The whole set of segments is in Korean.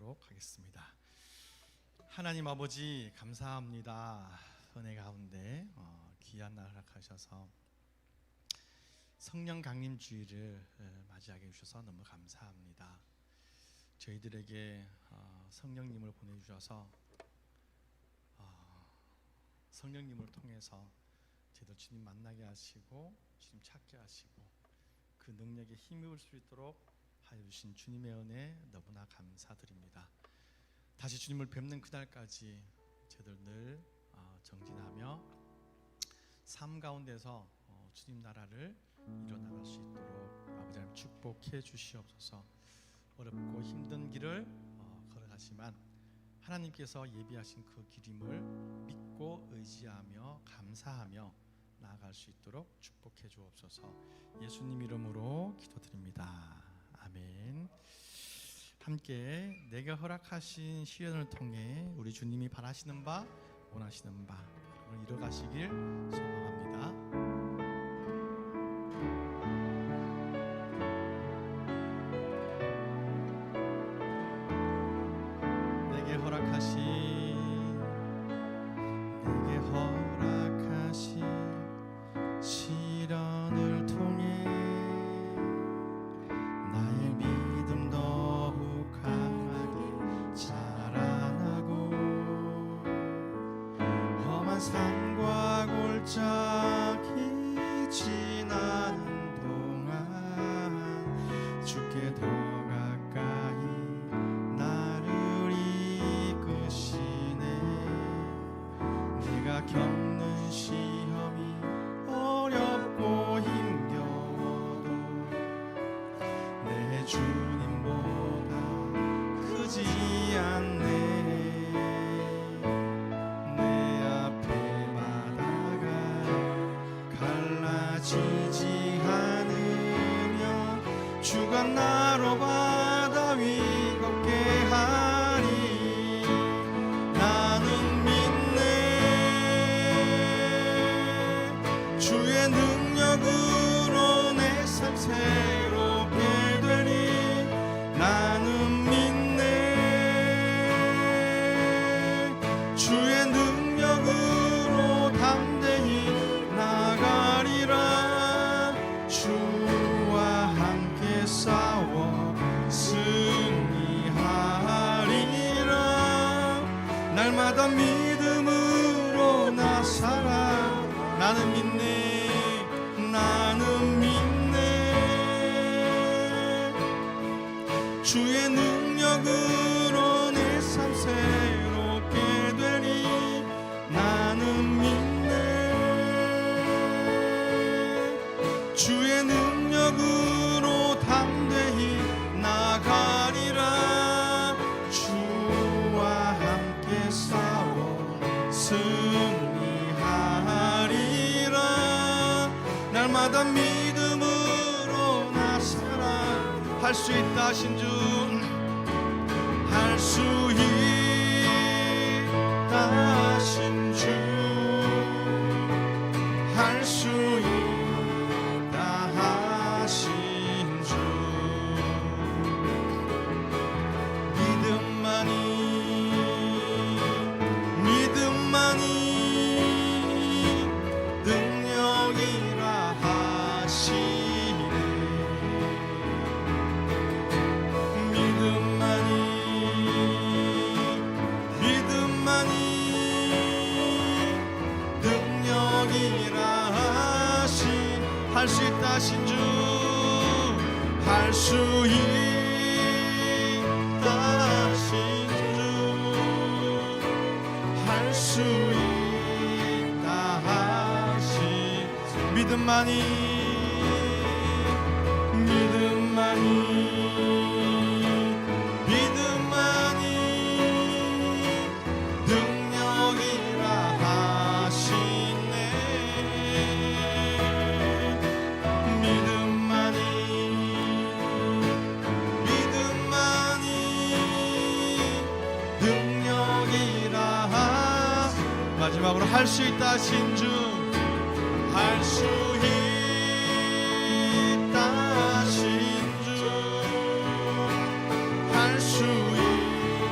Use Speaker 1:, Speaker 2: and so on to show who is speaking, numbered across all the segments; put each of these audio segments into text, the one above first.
Speaker 1: 기도하도록 하겠습니다. 하나님 아버지 감사합니다. 은혜 가운데 귀한 날 허락하셔서 성령 강림 주일을 맞이하게 해주셔서 너무 감사합니다. 저희들에게 성령님을 보내주셔서 성령님을 통해서 저희들 주님 만나게 하시고 주님 찾게 하시고 그 능력에 힘입을 수 있도록 하여 주신 주님의 은혜 너무나 감사드립니다. 다시 주님을 뵙는 그날까지 저희들 늘 정진하며 삶 가운데서 주님 나라를 이뤄나갈 수 있도록 아버지 하나님 축복해 주시옵소서. 어렵고 힘든 길을 걸어가지만 하나님께서 예비하신 그 길임을 믿고 의지하며 감사하며 나아갈 수 있도록 축복해 주옵소서. 예수님 이름으로 기도드립니다. 아멘. 함께 내가 허락하신 시련을 통해 우리 주님이 바라시는 바 원하시는 바 이뤄가시길 소망합니다. 내게 허락하신 시련을 통해 나의 믿음 더욱 강하게 자라나고 험한 산과 골짜기 지나는 동안 주께 더 가까이 나를 이끄시네. 내가 겪는 시험이 어렵고 힘겨워도 내 주님보다 크지 않네. 내 앞에 바다가 갈라지지 않으며 주가 나로 바다 위 걷게 하리. 나는 믿네. 주의 능력으로 내 삶 새롭게 되리. 나는 믿네. 주의 능력으로 담대히 나가리라. 주와 함께 싸워 승리하리라. 날마다 믿음으로 나 살아. 나는 믿네. 나는 믿네. 주의 능력으로 내 삶 새롭게 되리. 나는 믿네. 주의 능력으로 담대히 나가리라. 주와 함께 싸워 승리하리라. 날마다 믿음으로 나 살아. 할 수 있다 하신 주, 할 수 있다 하신 주, 할 수 있다 하신 주. 믿음만이 능력이라 하시네. 믿음만이 능력이라 하시. 할 수 있다 하신 주, 할 수 있다 하신 주, 할 수 있다 하신. 믿음만이 능력이라 하시네. 믿음만이 능력이라 마지막으로 할 수 있다 하신 주, 할 수 있다 하신 주, 할 수 있다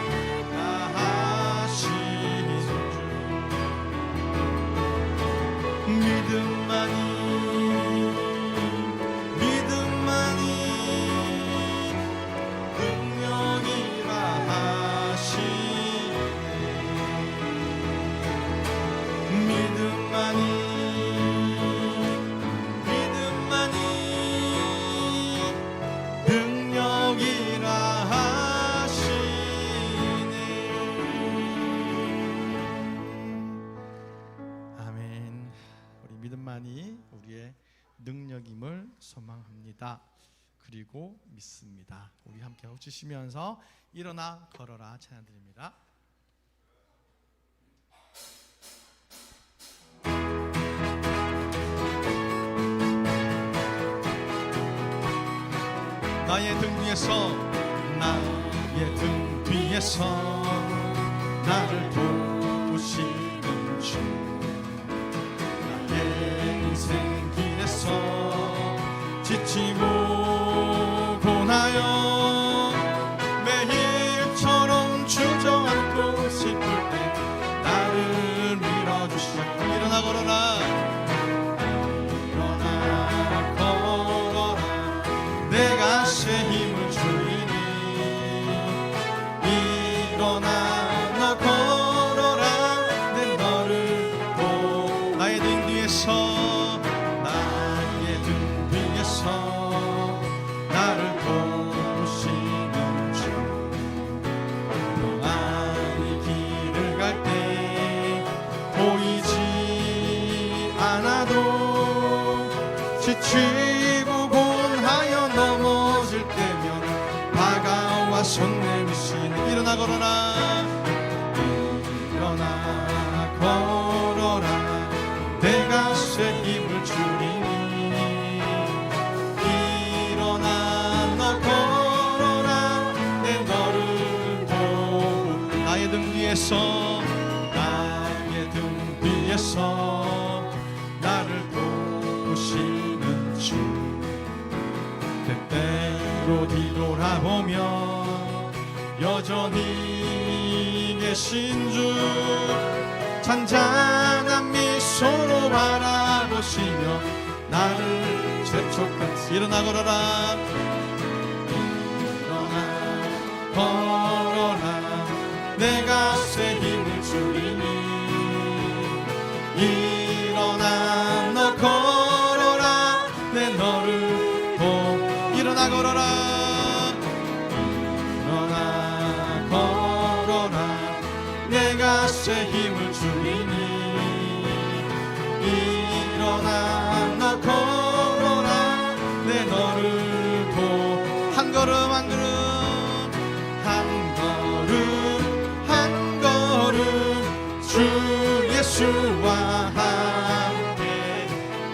Speaker 1: 소망합니다. 그리고 믿습니다. 우리 함께 엎치시면서 일어나 걸어라 찬양드립니다. 나의 등 뒤에서 나의 등 뒤에서 나를 도우시는 주 나의 인생 길에서 지치고 고나여 매일처럼 주저앉고 싶을 때 나를 밀어주시고 일어나 걸어라 일어나 걸어라 내가 새 힘을 주리니 일어나 너 걸어라 내 너를 보 나의 등 뒤에서 나의 등 뒤에서 나를 도우시는 주 평안히 길을 갈 때 보이지 않아도 지치고 곤하여 넘어질 때면 다가와 손 내미시는 일어나 걸어라 일어나 걸어라 내가 새 힘을 주리니 일어나 너 걸어라 내 너를 보고 나의 등 뒤에서 나의 등 뒤에서 나를 도우시는 주 때때로 뒤돌아보면 여전히 계신 주 잔잔한 미소로 바라보시며 나를 재촉하시 일어나 걸어라 일어나 걸어라 내가 새 힘을 주리니 일어나 너 걸어라 내 너를 보 일어나 걸어라 일어나 걸어라 내가 새 힘을 주리니 일어나 너 걸어라 내 너를 보 한 걸음 한 걸음 한 걸음 한 걸음 주 예수와 함께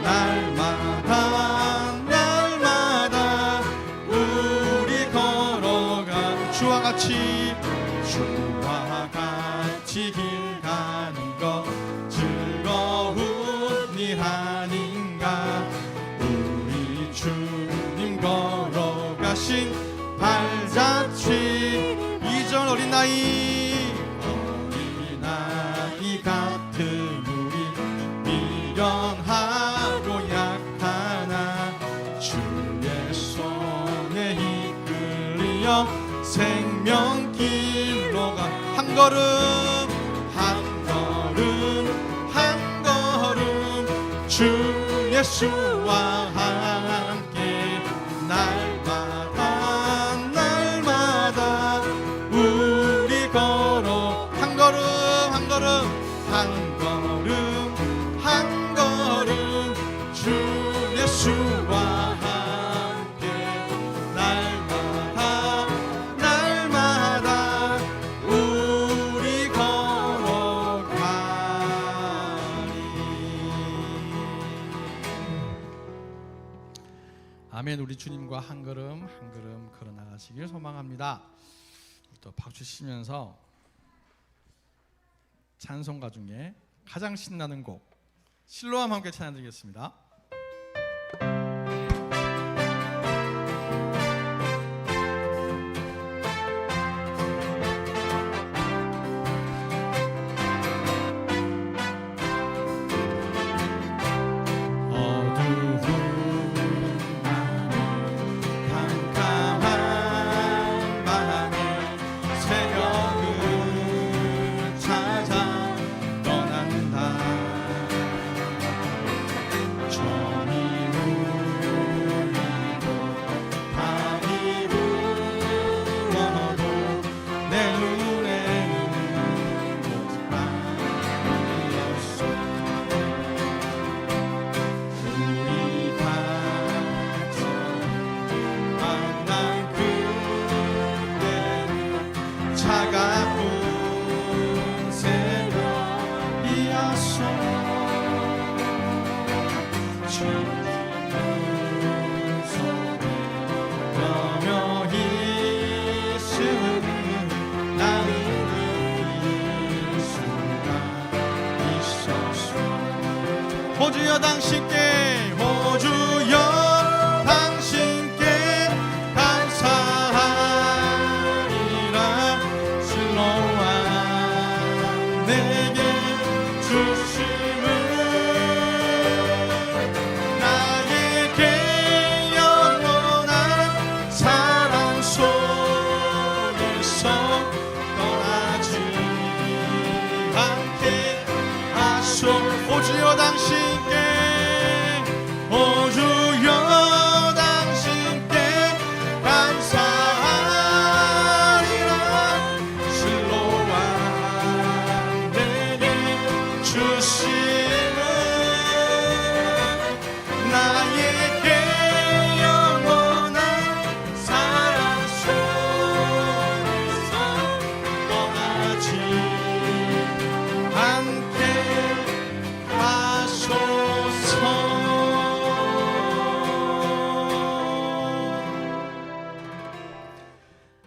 Speaker 1: 날마다 날마다 우리 걸어가 주와 같이 길 가는 것 즐거운 일 아닌가 우리 주님 걸어가신 발자취 이전 어린아이 같은 우리 미련하고 약하나 주의 손에 이끌려 생명길로 가 한 걸음 한 걸음 한 걸음 주 예수와 함께 날마다 날마다 우리 걸어 한 걸음 한 걸음 한 걸음 한 걸음 주 예수와 함께 날마다 날마다 우리 걸어가리. 아멘. 우리 주님과 한 걸음 한 걸음 걸어 나가시길 소망합니다. 또 박수 치면서 찬송가 중에 가장 신나는 곡 실로암 함께 찬양드리겠습니다. 호주여 당신께 호주여 당신께 감사하리라 슬로와 내게 주심을 나에게 영원한 사랑 속에서 떠나지 않게 하소 호주여 당신께 호주여 당신께 감사하리라 슬로와 내게 주심을 나에게 영원한 사랑 속에서 떠나지 않게 하소서.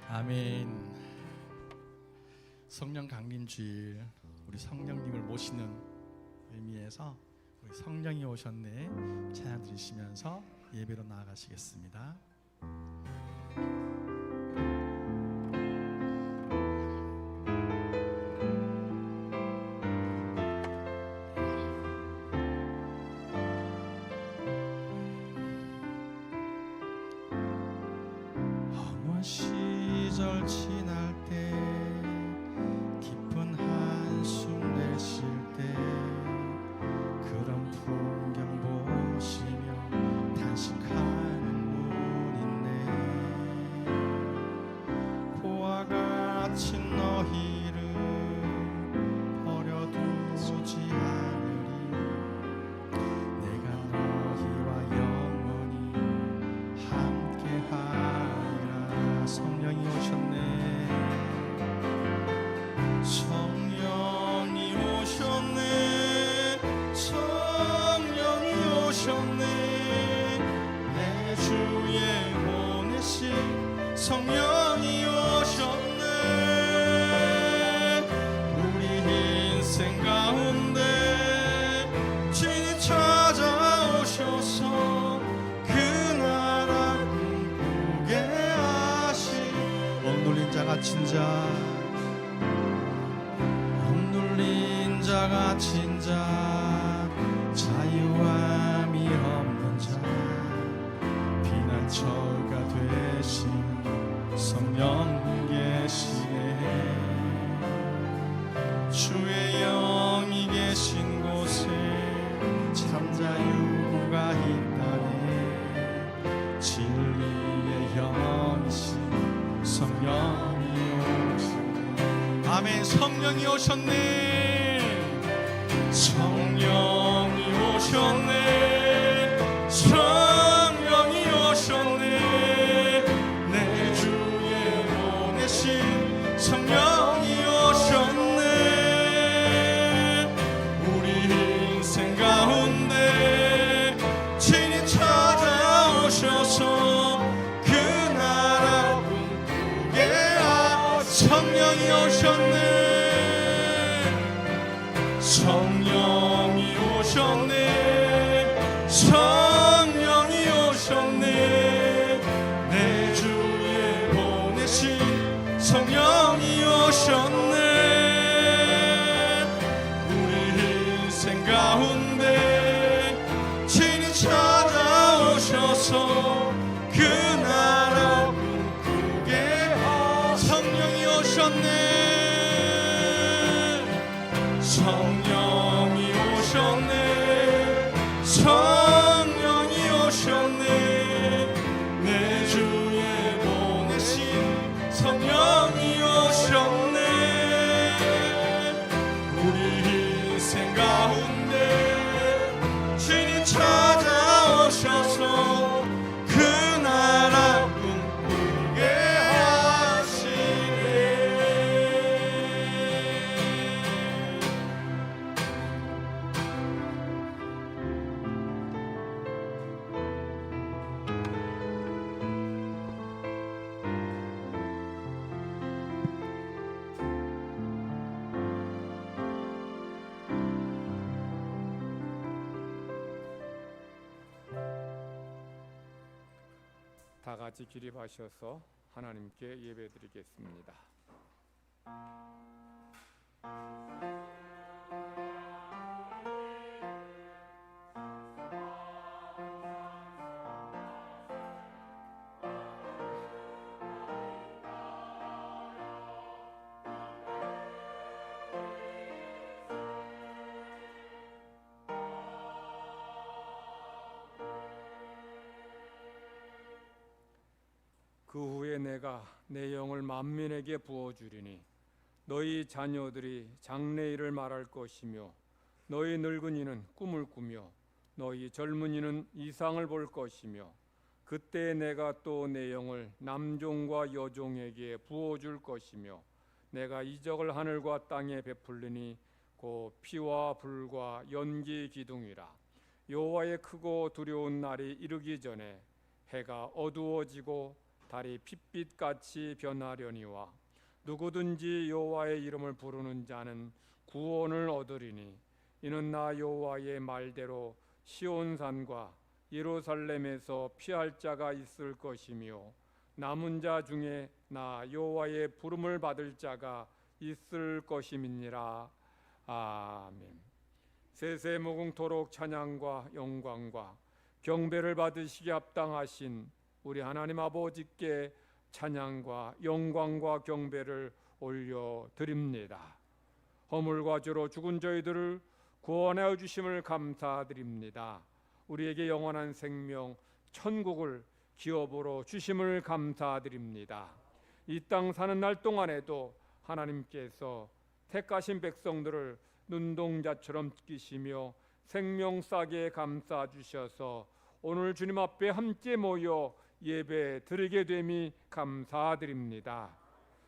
Speaker 1: 아멘. 성령 강림 주일 우리 성령님을 모시는 의미에서 우리 성령이 오셨네 찬양 드리시면서 예배로 나아가시겠습니다. 어느 시절 지날 때 깊은 한숨 내쉴 때 그런 풍경 보시며 단식하는 분 있네. 보와 같이 너희를 버려두지 않으리. 내가 너희와 영원히 함께하리라. 성령이 오셨네. 성령이 오셨네. 성령이 오셨네. 내 주에 보내신 성령이 오셨네. 우리 인생 가운데 진히 찾아오셔서 그 나라 꿈꾸게 하신 억눌린 자 갇힌 자 억눌린 자 갇힌 자 자유함이 없는 자 피난처가 되신 성령 계시네. 주의 영이 계신 곳에 참 자유가 있다네. 진리의 영이신 성령이 오셨네. 아멘. 성령이 오셨네. 성령이 오셨네. 성령이 오셨네. 내 주에 보내신 성령이 오셨네. 우리 인생 가운데 친히 찾아오셔서 그 나라 꿈꾸게 하. 성령이 오셨네. 성령이 오셨네. 성령이 오셨네. 내 주에 보내신 성령이 오셨네. 우리 인생 가운데 친히 찾아오셔서 그 나라 꿈꾸게 하. 성령이 오셨네. 성령이 오셨네. 성령이 오셨네. 내 주에 보내신 성령이 오셨네. 우리 인생 가운데 친히 찾아오셔서 그 나라 꿈꾸게 하시네.
Speaker 2: 다 같이 기립하셔서 하나님께 예배드리겠습니다. 그 후에 내가 내 영을 만민에게 부어주리니 너희 자녀들이 장래일을 말할 것이며 너희 늙은이는 꿈을 꾸며 너희 젊은이는 이상을 볼 것이며 그때 내가 또 내 영을 남종과 여종에게 부어줄 것이며 내가 이적을 하늘과 땅에 베풀리니 곧 피와 불과 연기 기둥이라. 여호와의 크고 두려운 날이 이르기 전에 해가 어두워지고 달이 핏빛같이 변하려니와 누구든지 여호와의 이름을 부르는 자는 구원을 얻으리니 이는 나 여호와의 말대로 시온산과 예루살렘에서 피할 자가 있을 것이며 남은 자 중에 나 여호와의 부름을 받을 자가 있을 것임이니라. 아멘. 세세무궁토록 찬양과 영광과 경배를 받으시기 합당하신 우리 하나님 아버지께 찬양과 영광과 경배를 올려드립니다. 허물과 죄로 죽은 저희들을 구원하여 주심을 감사드립니다. 우리에게 영원한 생명 천국을 기업으로 주심을 감사드립니다. 이 땅 사는 날 동안에도 하나님께서 택하신 백성들을 눈동자처럼 지키시며 생명 싸게 감싸 주셔서 오늘 주님 앞에 함께 모여 예배 드리게 됨이 감사드립니다.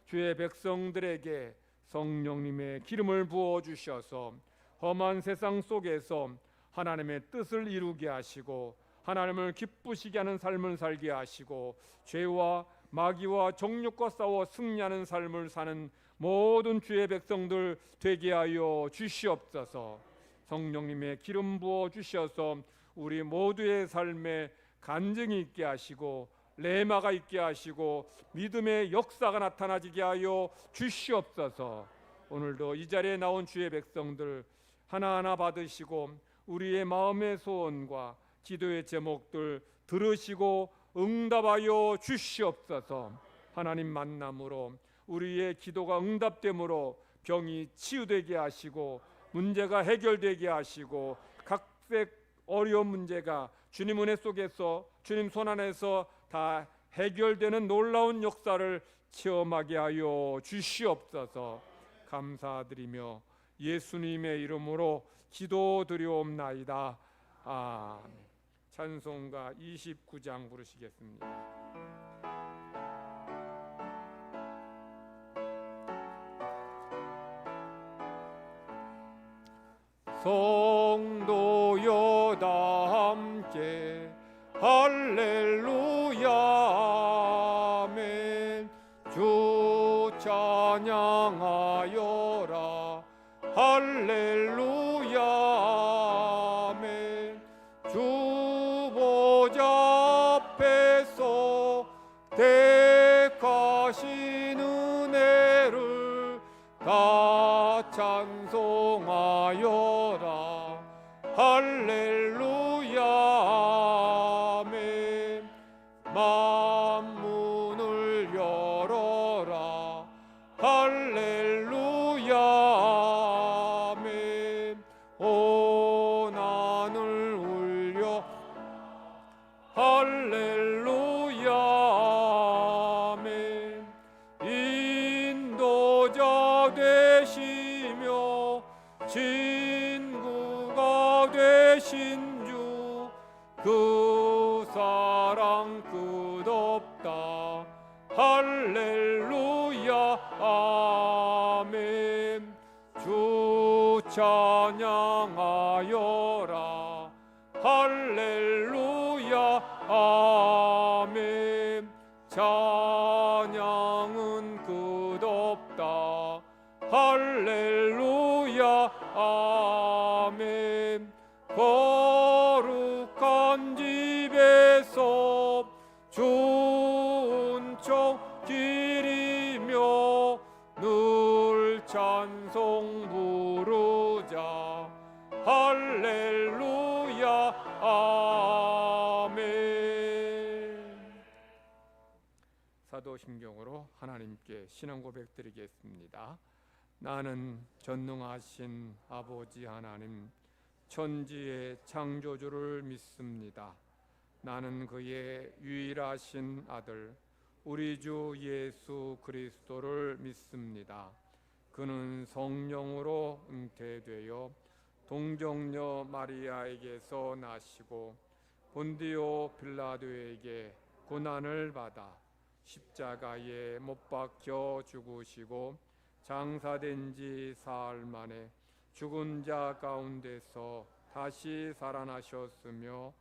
Speaker 2: 주의 백성들에게 성령님의 기름을 부어 주셔서 험한 세상 속에서 하나님의 뜻을 이루게 하시고 하나님을 기쁘시게 하는 삶을 살게 하시고 죄와 마귀와 정욕과 싸워 승리하는 삶을 사는 모든 주의 백성들 되게 하여 주시옵소서. 성령님의 기름 부어 주셔서 우리 모두의 삶에 간증이 있게 하시고 레마가 있게 하시고 믿음의 역사가 나타나지게 하여 주시옵소서. 오늘도 이 자리에 나온 주의 백성들 하나하나 받으시고 우리의 마음의 소원과 기도의 제목들 들으시고 응답하여 주시옵소서. 하나님 만남으로 우리의 기도가 응답됨으로 병이 치유되게 하시고 문제가 해결되게 하시고 각색 어려운 문제가 주님 은혜 속에서 주님 손 안에서 다 해결되는 놀라운 역사를 체험하게 하여 주시옵소서. 감사드리며 예수님의 이름으로 기도드리옵나이다. 아멘. 찬송가 29장 부르시겠습니다. 성도여 다 함께 할렐루야 아멘. 주 찬양하여라 할렐루야 아멘. 주 보좌 앞에서 택하신 은혜를 다 찬송하여라 할렐루야 아멘. 만문을 열어라 할렐루야 아멘. 오난을 울려 할렐루야 아멘. 인도자 되시며 친구가 되신 주 그 사랑 끝없다 할렐루야 아멘. 주 찬양하여라 할렐루야 아멘. 찬양은 끝없다 할렐루야 아멘. 거룩한 집에서 주 찬송 부르자. 할렐루야 아멘. 사도신경으로 하나님께 신앙 고백드리겠습니다. 나는 전능하신 아버지 하나님, 천지의 창조주를 믿습니다. 나는 그의 유일하신 아들 우리 주 예수 그리스도를 믿습니다. 그는 성령으로 잉태되어 동정녀 마리아에게서 나시고 본디오 빌라도에게 고난을 받아 십자가에 못 박혀 죽으시고 장사된 지 사흘 만에 죽은 자 가운데서 다시 살아나셨으며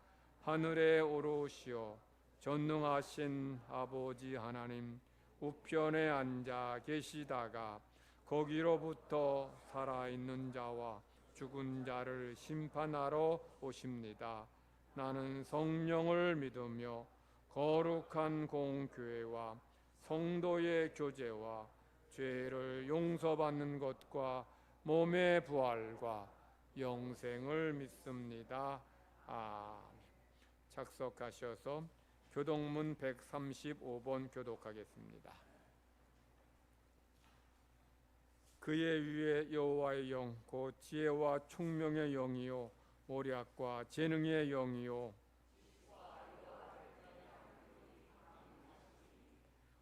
Speaker 2: 하늘에 오르시어 전능하신 아버지 하나님 우편에 앉아 계시다가 거기로부터 살아있는 자와 죽은 자를 심판하러 오십니다. 나는 성령을 믿으며 거룩한 공교회와 성도의 교제와 죄를 용서받는 것과 몸의 부활과 영생을 믿습니다. 아멘. 착석하셔서 교독문 135번 교독하겠습니다. 그의 위에 여호와의 영 곧 지혜와 총명의 영이요 모략과 재능의 영이요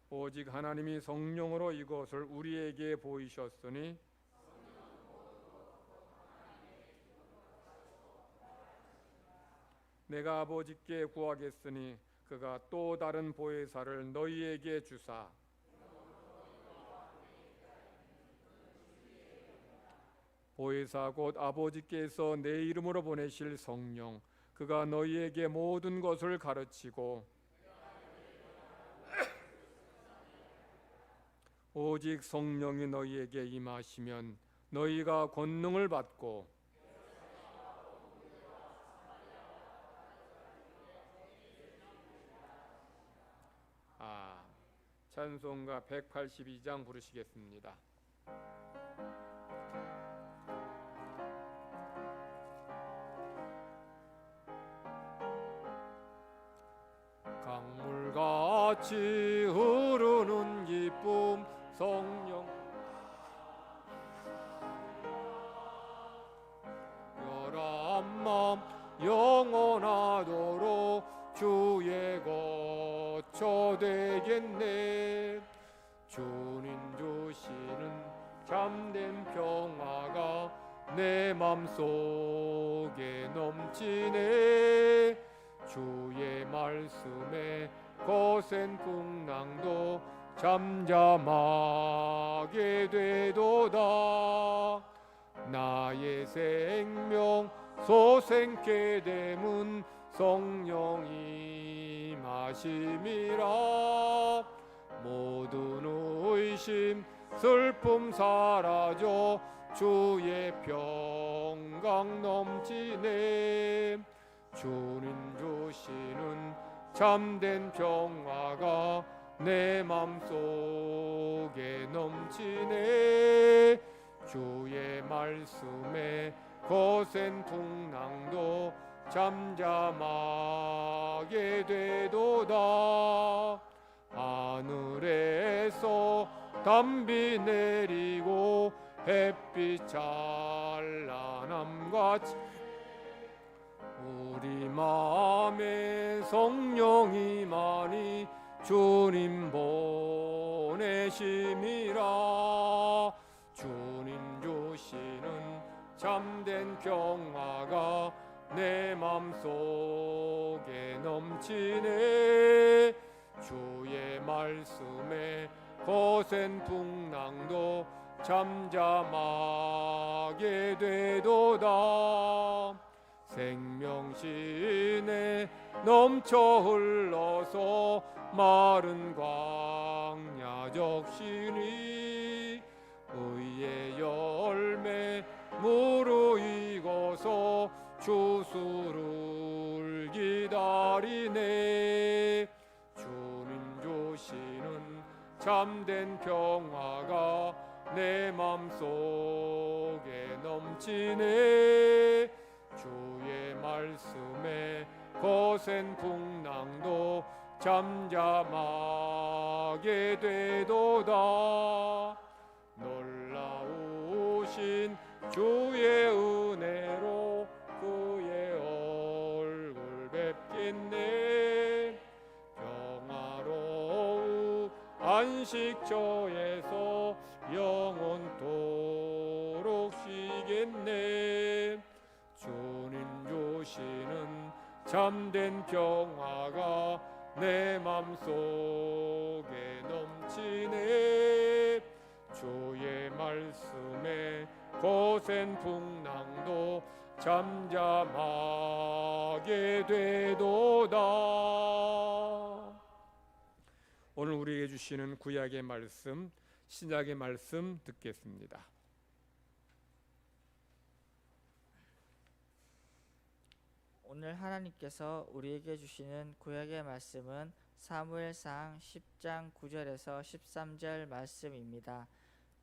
Speaker 2: 오직 하나님이 성령으로 이것을 우리에게 보이셨으니 내가 아버지께 구하겠으니 그가 또 다른 보혜사를 너희에게 주사 보혜사 곧 아버지께서 내 이름으로 보내실 성령 그가 너희에게 모든 것을 가르치고 오직 성령이 너희에게 임하시면 너희가 권능을 받고 찬송가 182장 부르시겠습니다. 강물같이 흐르는 기쁨 성령 열한 마음 영원하도록 주의 거처 되겠네. 주님 주시는 참된 평화가 내 맘속에 넘치네. 주의 말씀에 거센 풍랑도 잠잠하게 되도다. 나의 생명 소생케 됨은 성령이 마심이라. 모든 의심 슬픔 사라져 주의 평강 넘치네. 주님 주시는 참된 평화가 내 맘속에 넘치네. 주의 말씀에 거센 풍랑도 잠잠하게 되도다. 하늘에서 담비 내리고 햇빛 찬란함같이 우리 마음에 성령이 많이 주님 보내심이라. 주님 주시는 참된 평화가 내 맘속에 넘치네. 주의 말씀에 거센 풍랑도 잠잠하게 되도다. 생명신에 넘쳐 흘러서 마른 광야 적신이 의의 열매 무르익어서 주수를 기다리네. 주님 주시는 참된 평화가 내 맘속에 넘치네. 주의 말씀에 거센 풍랑도 잠잠하게 되도다. 놀라우신 주의 은혜로 그의 얼굴 뵙겠네. 평화로운 안식처에서 영원토록 쉬겠네. 주님 주시는 참된 평화가 내 맘속에 넘치네. 주의 말씀에 거센 풍랑도 잠잠하게 되도다. 오늘 우리에게 주시는 구약의 말씀, 신약의 말씀 듣겠습니다.
Speaker 3: 오늘 하나님께서 우리에게 주시는 구약의 말씀은 사무엘상 10장 9절에서 13절 말씀입니다.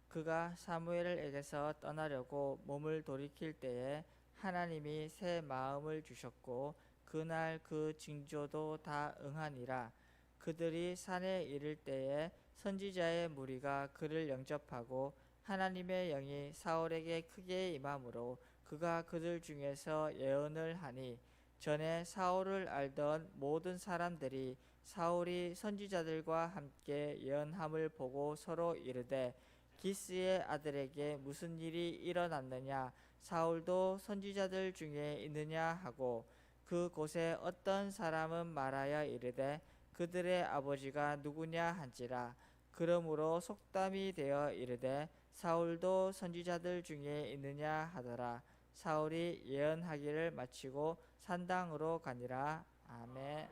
Speaker 3: 그가 사무엘에게서 떠나려고 몸을 돌이킬 때에 하나님이 새 마음을 주셨고 그날 그 징조도 다 응하니라. 그들이 산에 이를 때에 선지자의 무리가 그를 영접하고 하나님의 영이 사울에게 크게 임함으로 그가 그들 중에서 예언을 하니 전에 사울을 알던 모든 사람들이 사울이 선지자들과 함께 예언함을 보고 서로 이르되 기스의 아들에게 무슨 일이 일어났느냐, 사울도 선지자들 중에 있느냐 하고 그 곳에 어떤 사람은 말하여 이르되 그들의 아버지가 누구냐 한지라. 그러므로 속담이 되어 이르되 사울도 선지자들 중에 있느냐 하더라. 사울이 예언하기를 마치고 산당으로 가니라. 아멘.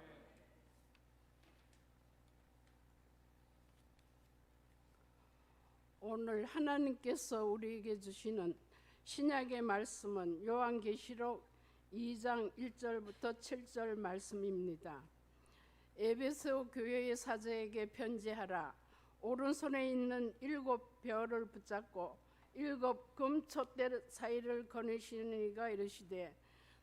Speaker 4: 오늘 하나님께서 우리에게 주시는 신약의 말씀은 요한계시록 2장 1절부터 7절 말씀입니다. 에베소 교회의 사제에게 편지하라. 오른손에 있는 7 별을 붙잡고 7 금촛대 사이를 거느시는 이가 이르시되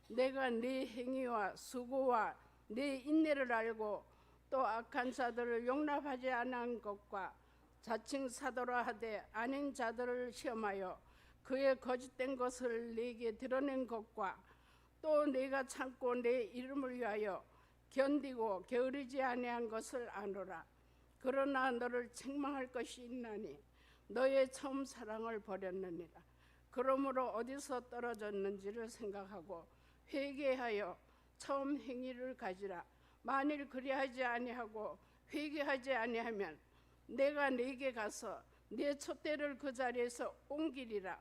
Speaker 4: 내가 네 행위와 수고와 네 인내를 알고 또 악한 자들을 용납하지 않은 것과 자칭 사도라 하되 아닌 자들을 시험하여 그의 거짓된 것을 네게 드러낸 것과 또 네가 참고 내 이름을 위하여 견디고 게으르지 아니한 것을 아노라. 그러나 너를 책망할 것이 있나니 너의 처음 사랑을 버렸느니라. 그러므로 어디서 떨어졌는지를 생각하고 회개하여 처음 행위를 가지라. 만일 그리하지 아니하고 회개하지 아니하면 내가 네게 가서 네 촛대를 그 자리에서 옮기리라.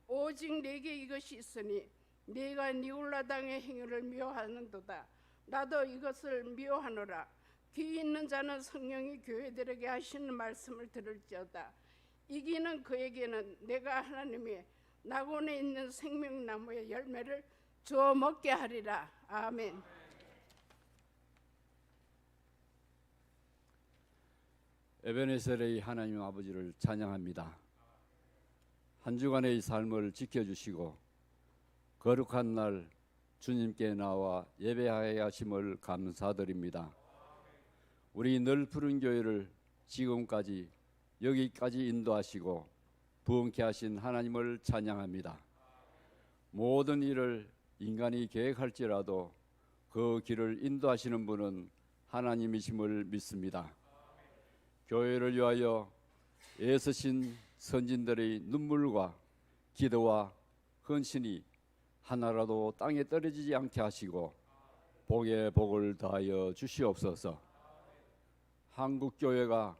Speaker 4: 오직 네게 이것이 있으니 네가 니울라 당의 행위를 미워하는도다. 나도 이것을 미워하노라. 귀 있는 자는 성령이 교회들에게 하시는 말씀을 들을지어다. 이기는 그에게는 내가 하나님이 낙원에 있는 생명나무의 열매를 주어 먹게 하리라. 아멘.
Speaker 5: 에베네셀의 하나님 아버지를 찬양합니다. 한 주간의 삶을 지켜주시고 거룩한 날 주님께 나와 예배하게 하심을 감사드립니다. 우리 늘 푸른 교회를 지금까지 여기까지 인도하시고 부흥케 하신 하나님을 찬양합니다. 모든 일을 인간이 계획할지라도 그 길을 인도하시는 분은 하나님이심을 믿습니다. 교회를 위하여 애쓰신 선진들의 눈물과 기도와 헌신이 하나라도 땅에 떨어지지 않게 하시고 복에 복을 더하여 주시옵소서. 한국교회가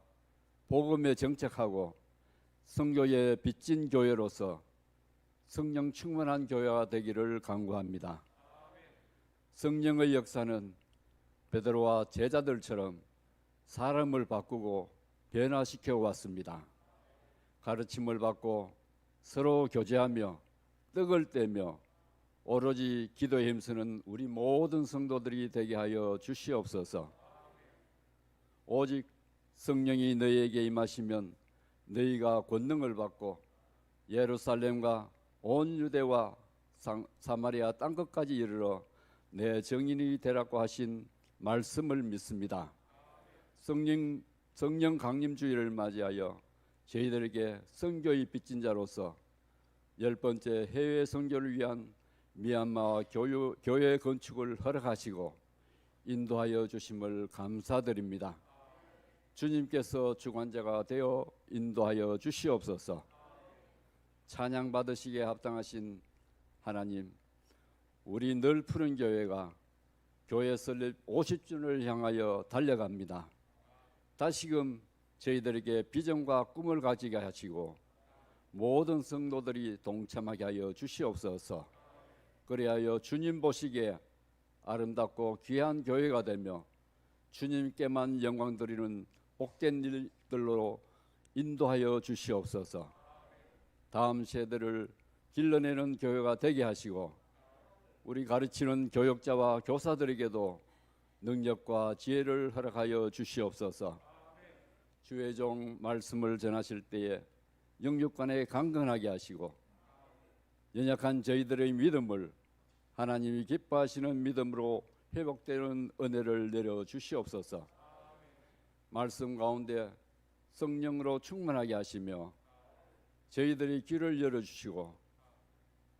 Speaker 5: 복음에 정착하고 성교에 빚진 교회로서 성령 충만한 교회가 되기를 간구합니다. 성령의 역사는 베드로와 제자들처럼 사람을 바꾸고 변화시켜 왔습니다. 가르침을 받고 서로 교제하며 떡을 떼며 오로지 기도에 힘쓰는 우리 모든 성도들이 되게 하여 주시옵소서. 오직 성령이 너희에게 임하시면 너희가 권능을 받고 예루살렘과 온 유대와 사마리아 땅끝까지 이르러 내 증인이 되라고 하신 말씀을 믿습니다. 성령 강림주의를 맞이하여 저희들에게 선교의 빚진 자로서 10번째 해외 선교를 위한 미얀마와 교회 건축을 허락하시고 인도하여 주심을 감사드립니다. 주님께서 주관자가 되어 인도하여 주시옵소서. 찬양 받으시기에 합당하신 하나님, 우리 늘 푸른 교회가 교회 설립 50주년을 향하여 달려갑니다. 다시금 저희들에게 비전과 꿈을 가지게 하시고 모든 성도들이 동참하게 하여 주시옵소서. 그리하여 주님 보시기에 아름답고 귀한 교회가 되며 주님께만 영광 드리는 복된 일들로 인도하여 주시옵소서. 다음 세대를 길러내는 교회가 되게 하시고 우리 가르치는 교역자와 교사들에게도 능력과 지혜를 허락하여 주시옵소서. 주의 종 말씀을 전하실 때에 영육간에 강건하게 하시고 연약한 저희들의 믿음을 하나님이 기뻐하시는 믿음으로 회복되는 은혜를 내려 주시옵소서. 말씀 가운데 성령으로 충만하게 하시며 저희들의 귀를 열어주시고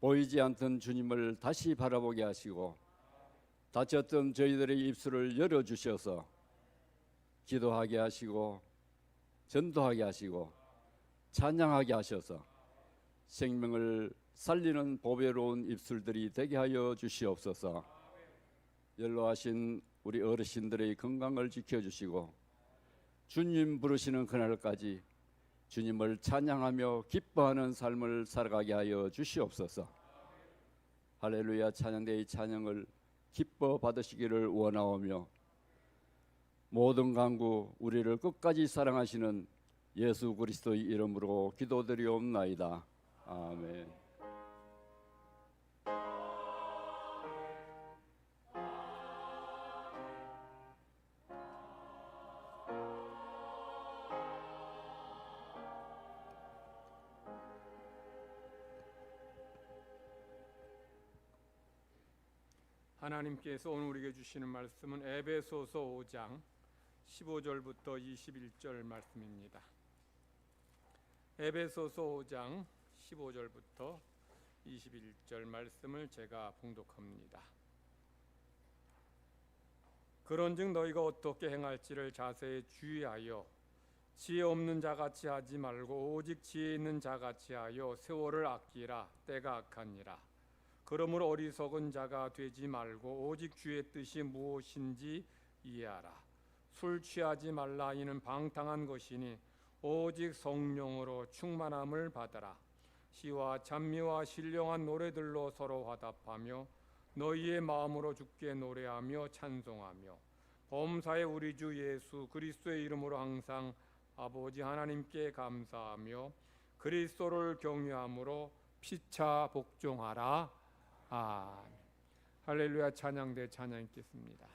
Speaker 5: 보이지 않던 주님을 다시 바라보게 하시고 닫혔던 저희들의 입술을 열어주셔서 기도하게 하시고 전도하게 하시고 찬양하게 하셔서 생명을 살리는 보배로운 입술들이 되게 하여 주시옵소서. 연로하신 우리 어르신들의 건강을 지켜주시고 주님 부르시는 그날까지 주님을 찬양하며 기뻐하는 삶을 살아가게 하여 주시옵소서. 할렐루야 찬양대의 찬양을 기뻐 받으시기를 원하오며 모든 간구 우리를 끝까지 사랑하시는 예수 그리스도의 이름으로 기도드리옵나이다. 아멘.
Speaker 2: 하나님께서 오늘 우리에게 주시는 말씀은 에베소서 5장 15절부터 21절 말씀입니다. 에베소서 5장 15절부터 21절 말씀을 제가 봉독합니다. 그런즉 너희가 어떻게 행할지를 자세히 주의하여 지혜 없는 자같이 하지 말고 오직 지혜 있는 자같이 하여 세월을 아끼라. 때가 악하니라. 그러므로 어리석은 자가 되지 말고 오직 주의 뜻이 무엇인지 이해하라. 술 취하지 말라. 이는 방탕한 것이니 오직 성령으로 충만함을 받아라. 시와 찬미와 신령한 노래들로 서로 화답하며 너희의 마음으로 주께 노래하며 찬송하며 범사의 우리 주 예수 그리스도의 이름으로 항상 아버지 하나님께 감사하며 그리스도를 경외함으로 피차 복종하라. 아멘. 할렐루야 찬양대 찬양 있겠습니다.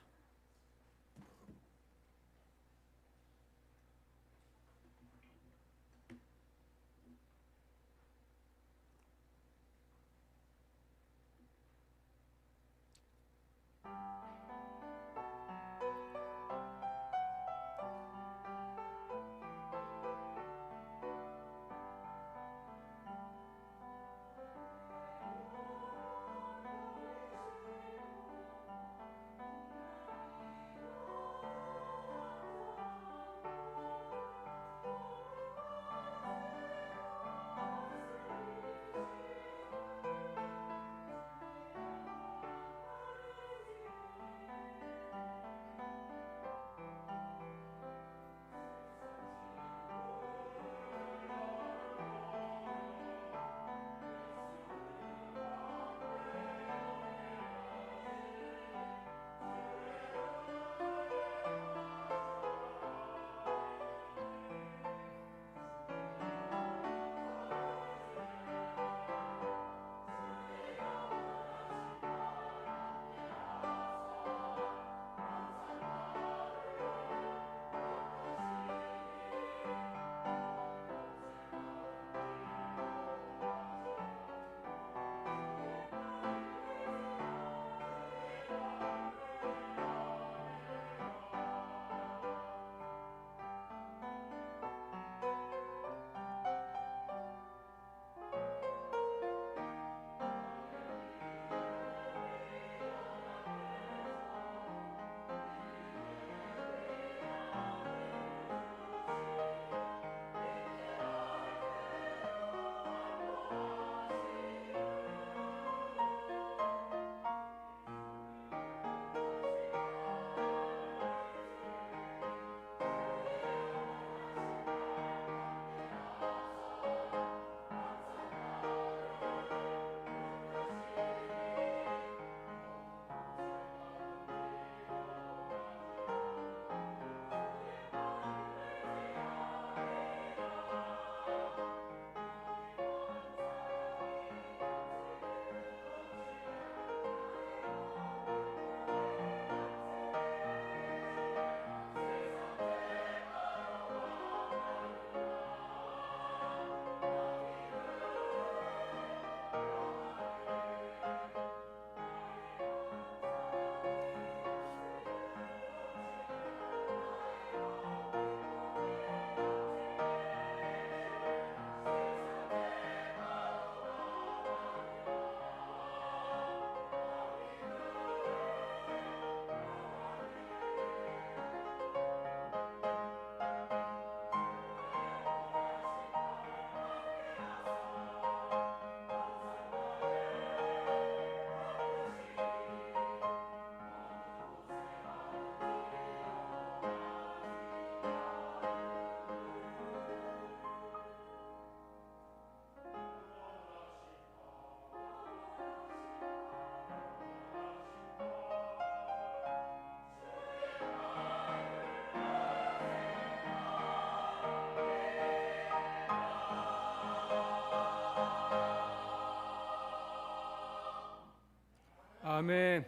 Speaker 2: 아멘.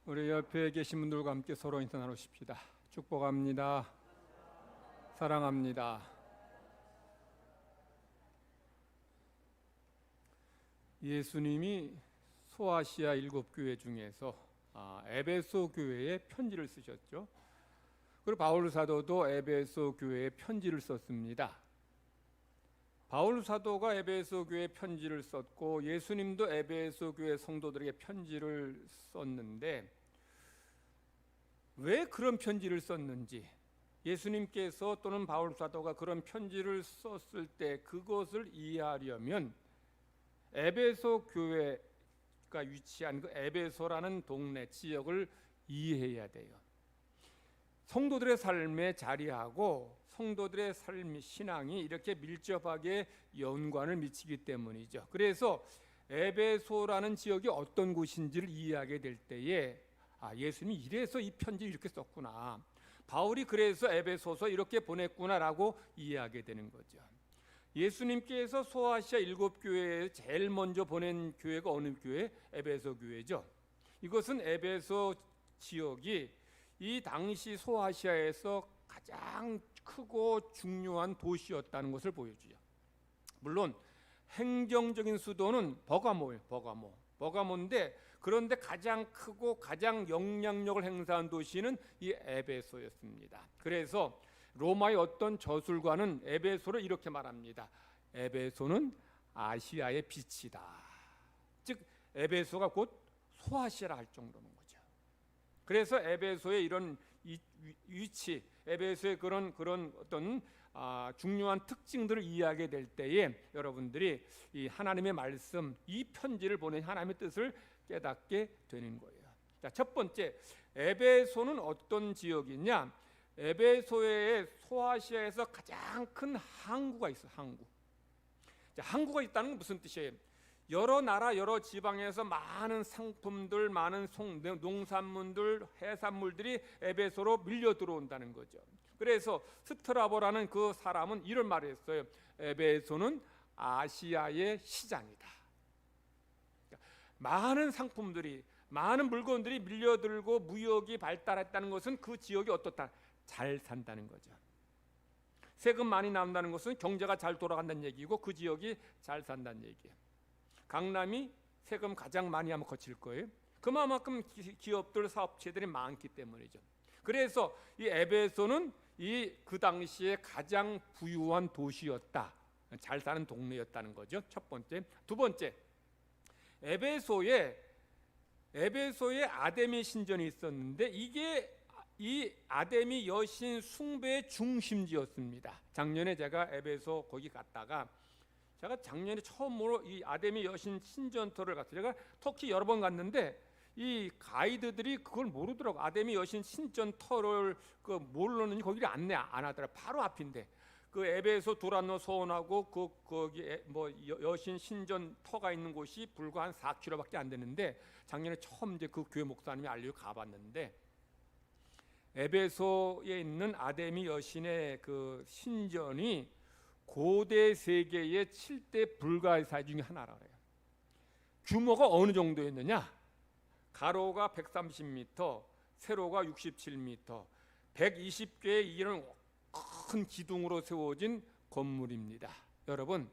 Speaker 2: 우리 옆에 계신 분들과 함께 서로 인사 나누십시다. 축복합니다. 사랑합니다. 예수님이 소아시아 7교회 중에서 에베소 교회에 편지를 쓰셨죠. 그리고 바울 사도도 에베소 교회에 편지를 썼습니다. 바울 사도가 에베소 교회에 편지를 썼고 예수님도 에베소 교회 성도들에게 편지를 썼는데 왜 그런 편지를 썼는지, 예수님께서 또는 바울 사도가 그런 편지를 썼을 때 그것을 이해하려면 에베소 교회가 위치한 그 에베소라는 동네 지역을 이해해야 돼요. 성도들의 삶에 자리하고 성도들의 삶, 신앙이 이렇게 밀접하게 연관을 미치기 때문이죠. 그래서 에베소라는 지역이 어떤 곳인지를 이해하게 될 때에 예수님이 이래서 이 편지를 이렇게 썼구나, 바울이 그래서 에베소서 이렇게 보냈구나라고 이해하게 되는 거죠. 예수님께서 소아시아 7교회에 제일 먼저 보낸 교회가 어느 교회? 에베소 교회죠. 이것은 에베소 지역이 이 당시 소아시아에서 가장 크고 중요한 도시였다는 것을 보여줘요. 물론 행정적인 수도는 버가모예요. 버가모인데 그런데 가장 크고 가장 영향력을 행사한 도시는 이 에베소였습니다. 그래서 로마의 어떤 저술가는 에베소를 이렇게 말합니다. 에베소는 아시아의 빛이다. 즉 에베소가 곧 소아시아라 할 정도는 거죠. 그래서 에베소의 이런 위치, 에베소의 그런 어떤 중요한 특징들을 이해하게 될 때에 여러분들이 이 하나님의 말씀, 이 편지를 보낸 하나님의 뜻을 깨닫게 되는 거예요. 자, 첫 번째, 에베소는 어떤 지역이냐? 에베소의 소아시아에서 가장 큰 항구가 있어. 항구. 자, 항구가 있다는 건 무슨 뜻이에요? 여러 나라 여러 지방에서 많은 상품들, 많은 농산물들, 해산물들이 에베소로 밀려 들어온다는 거죠. 그래서 스트라보라는 그 사람은 이런 말을 했어요. 에베소는 아시아의 시장이다. 그러니까 많은 상품들이, 많은 물건들이 밀려들고 무역이 발달했다는 것은 그 지역이 어떻다? 잘 산다는 거죠. 세금 많이 나온다는 것은 경제가 잘 돌아간다는 얘기고 그 지역이 잘 산다는 얘기예요. 강남이 세금 가장 많이 하면 거칠 거예요. 그만큼 기업들, 사업체들이 많기 때문이죠. 그래서 이 에베소는 그 당시에 가장 부유한 도시였다. 잘 사는 동네였다는 거죠. 첫 번째. 두 번째, 에베소에 아데미 신전이 있었는데 이게 이 아데미 여신 숭배의 중심지였습니다. 작년에 제가 에베소 거기 갔다가 제가 작년에 처음으로 이 아데미 여신 신전터를 갔어요. 제가 터키 여러 번 갔는데 이 가이드들이 그걸 모르더라고. 아데미 여신 신전터를 모르는지 거기를 안내 안 하더라. 바로 앞인데 그 에베소 두란노 소원하고 거기 여신 신전터가 있는 곳이 불과 한 4km밖에 안 되는데 작년에 처음 이제 그 교회 목사님이 알려 가봤는데 에베소에 있는 아데미 여신의 그 신전이 고대 세계의 7대 불가사의 중에 하나라고 해요. 규모가 어느 정도였느냐? 가로가 130m, 세로가 67m, 120개의 이런 큰 기둥으로 세워진 건물입니다. 여러분,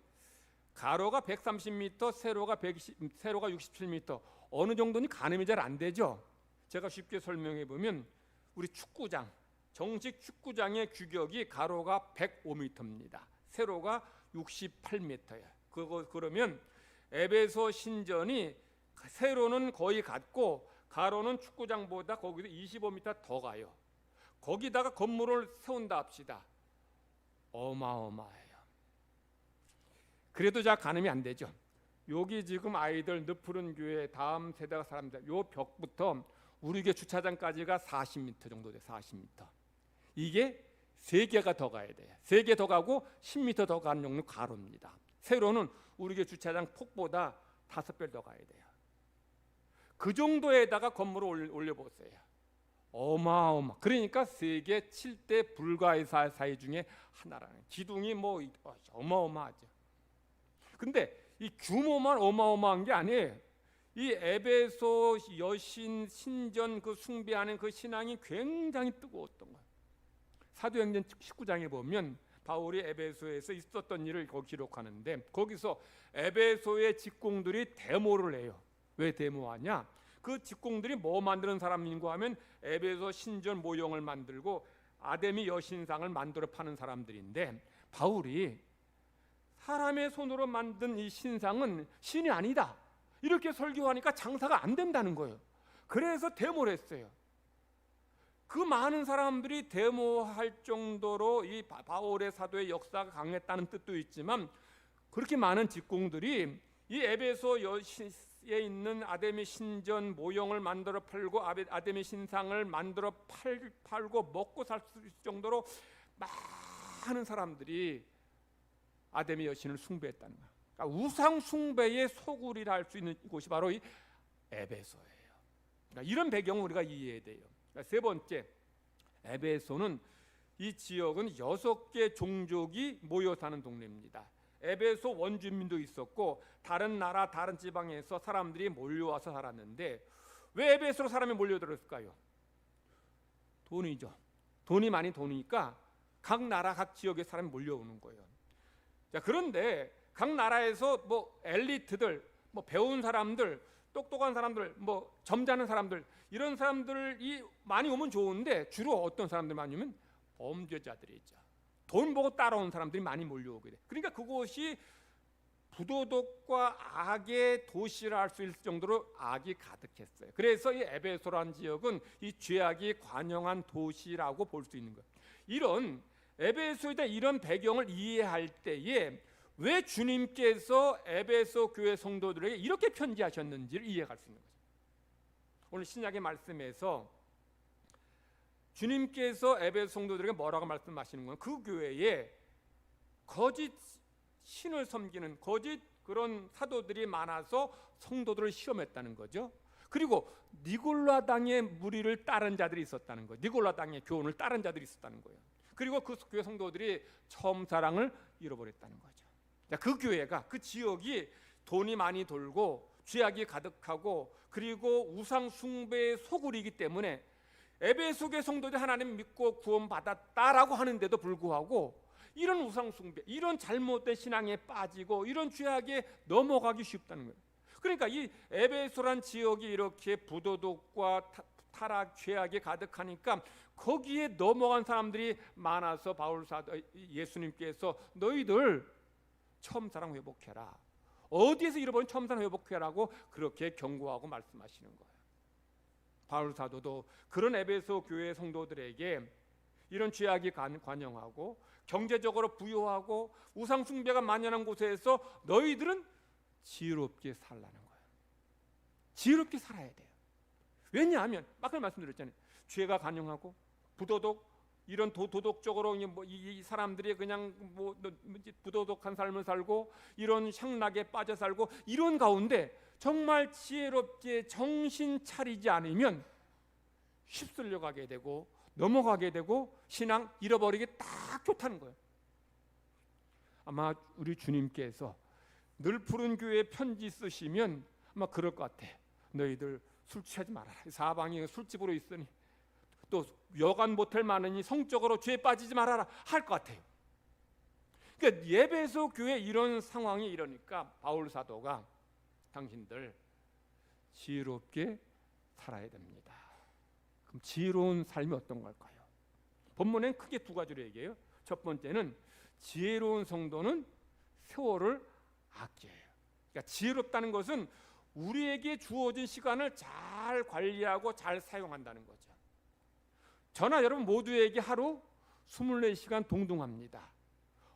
Speaker 2: 가로가 130m, 세로가 67m, 어느 정도니 가늠이 잘 안 되죠? 제가 쉽게 설명해 보면 우리 축구장, 정식 축구장의 규격이 가로가 105m입니다. 세로가 68m예요. 그러면 에베소 신전이 세로는 거의 같고 가로는 축구장보다 거기서 25m 더 가요. 거기다가 건물을 세운다 합시다. 어마어마해요. 그래도 잘 가늠이 안 되죠. 여기 지금 아이들 늪푸른 교회 다음 세대가 사람들 요 벽부터 우리 교회 주차장까지가 40m 정도 돼. 40m. 이게 3개가 더 가야 돼요. 3개 더 가고 10m 더 가는 용도 가로입니다. 세로는 우리 교회 주차장 폭보다 5배 더 가야 돼요. 그 정도에다가 건물을 올려보세요. 어마어마. 그러니까 세계 7대 불가의 사회 중에 하나라는. 기둥이 어마어마하죠. 근데 이 규모만 어마어마한 게 아니에요. 이 에베소 여신 신전 그 숭배하는 그 신앙이 굉장히 뜨거웠던 거예요. 사도행전 19장에 보면 바울이 에베소에서 있었던 일을 거기 기록하는데, 거기서 에베소의 직공들이 데모를 해요. 왜 데모하냐? 그 직공들이 뭐 만드는 사람인가 하면 에베소 신전 모형을 만들고 아데미 여신상을 만들어 파는 사람들인데, 바울이 사람의 손으로 만든 이 신상은 신이 아니다, 이렇게 설교하니까 장사가 안 된다는 거예요. 그래서 데모를 했어요. 그 많은 사람들이 데모할 정도로 이 바울의 사도의 역사가 강했다는 뜻도 있지만, 그렇게 많은 직공들이 이 에베소 여신에 있는 아데미 신전 모형을 만들어 팔고 아데미 신상을 만들어 팔고 먹고 살 수 있을 정도로 많은 사람들이 아데미 여신을 숭배했다는 거예요. 그러니까 우상 숭배의 소굴이라 할 수 있는 곳이 바로 이 에베소예요. 그러니까 이런 배경을 우리가 이해해야 돼요. 그러니까 세 번째, 에베소는 이 지역은 6개 종족이 모여 사는 동네입니다. 에베소 원주민도 있었고 다른 나라 다른 지방에서 사람들이 몰려와서 살았는데, 왜 에베소로 사람이 몰려들었을까요? 돈이죠. 돈이 많이 도니까 각 나라 각 지역에 사람이 몰려오는 거예요. 자, 그런데 각 나라에서 뭐 엘리트들, 뭐 배운 사람들, 똑똑한 사람들, 뭐 점잖은 사람들, 이런 사람들이 많이 오면 좋은데 주로 어떤 사람들 많이 오면 범죄자들이죠. 돈 보고 따라온 사람들이 많이 몰려오게 돼. 그러니까 그곳이 부도덕과 악의 도시라 할 수 있을 정도로 악이 가득했어요. 그래서 이 에베소라는 지역은 이 죄악이 관영한 도시라고 볼 수 있는 거예요. 이런 에베소에 대한 이런 배경을 이해할 때에 왜 주님께서 에베소 교회 성도들에게 이렇게 편지하셨는지를 이해할 수 있는 거죠. 오늘 신약의 말씀에서 주님께서 에베소 성도들에게 뭐라고 말씀하시는 건, 그 교회에 거짓 신을 섬기는 거짓 그런 사도들이 많아서 성도들을 시험했다는 거죠. 그리고 니골라당의 무리를 따른 자들이 있었다는 거예요. 니골라당의 교훈을 따른 자들이 있었다는 거예요. 그리고 그 교회 성도들이 처음 사랑을 잃어버렸다는 거죠. 그 교회가, 그 지역이 돈이 많이 돌고 죄악이 가득하고 그리고 우상 숭배의 소굴이기 때문에 에베소 교회 성도들이 하나님 믿고 구원받았다라고 하는데도 불구하고 이런 우상 숭배, 이런 잘못된 신앙에 빠지고 이런 죄악에 넘어가기 쉽다는 거예요. 그러니까 이 에베소란 지역이 이렇게 부도덕과 타락, 죄악이 가득하니까 거기에 넘어간 사람들이 많아서 바울 사도 예수님께서 너희들 처음 사랑 회복해라, 어디에서 잃어버린 처음 사랑 회복해라고 그렇게 경고하고 말씀하시는 거예요. 바울 사도도 그런 에베소 교회 성도들에게 이런 죄악이 관영하고 경제적으로 부유하고 우상 숭배가 만연한 곳에서 너희들은 지혜롭게 살라는 거예요. 지혜롭게 살아야 돼요. 왜냐하면 아까 말씀드렸잖아요. 죄가 관영하고 부도덕, 이런 도덕적으로 이 사람들이 그냥 부도덕한 삶을 살고 이런 향락에 빠져 살고 이런 가운데 정말 지혜롭게 정신 차리지 않으면 휩쓸려 가게 되고 넘어가게 되고 신앙 잃어버리게 딱 좋다는 거예요. 아마 우리 주님께서 늘 푸른 교회에 편지 쓰시면 아마 그럴 것 같아. 너희들 술 취하지 말아라. 사방이 술집으로 있으니 또 여간 모텔 많으니 성적으로 죄에 빠지지 말아라 할 것 같아요. 그러니까 에베소 교회 이런 상황이 이러니까 바울 사도가 당신들 지혜롭게 살아야 됩니다. 그럼 지혜로운 삶이 어떤 걸까요? 본문엔 크게 두 가지로 얘기해요. 첫 번째는 지혜로운 성도는 세월을 아껴요. 그러니까 지혜롭다는 것은 우리에게 주어진 시간을 잘 관리하고 잘 사용한다는 거죠. 저나 여러분 모두에게 하루 24시간 동등합니다.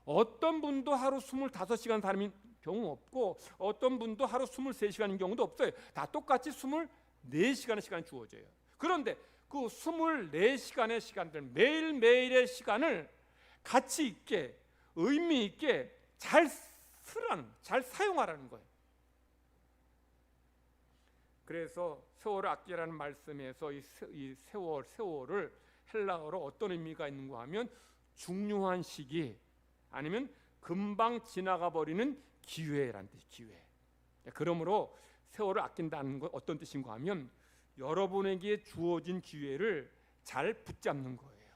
Speaker 2: 어떤 분도 하루 25시간 사는 경우 없고 어떤 분도 하루 23시간인 경우도 없어요. 다 똑같이 24시간의 시간이 주어져요. 그런데 그 24시간의 시간들, 매일매일의 시간을 가치 있게 의미 있게 잘 쓰라는, 잘 사용하라는 거예요. 그래서 세월을 아끼라는 말씀에서 이 세월을 헬라어로 어떤 의미가 있는가 하면 중요한 시기 아니면 금방 지나가 버리는 기회라는 뜻이 기회. 그러므로 세월을 아낀다는 건 어떤 뜻인가 하면 여러분에게 주어진 기회를 잘 붙잡는 거예요.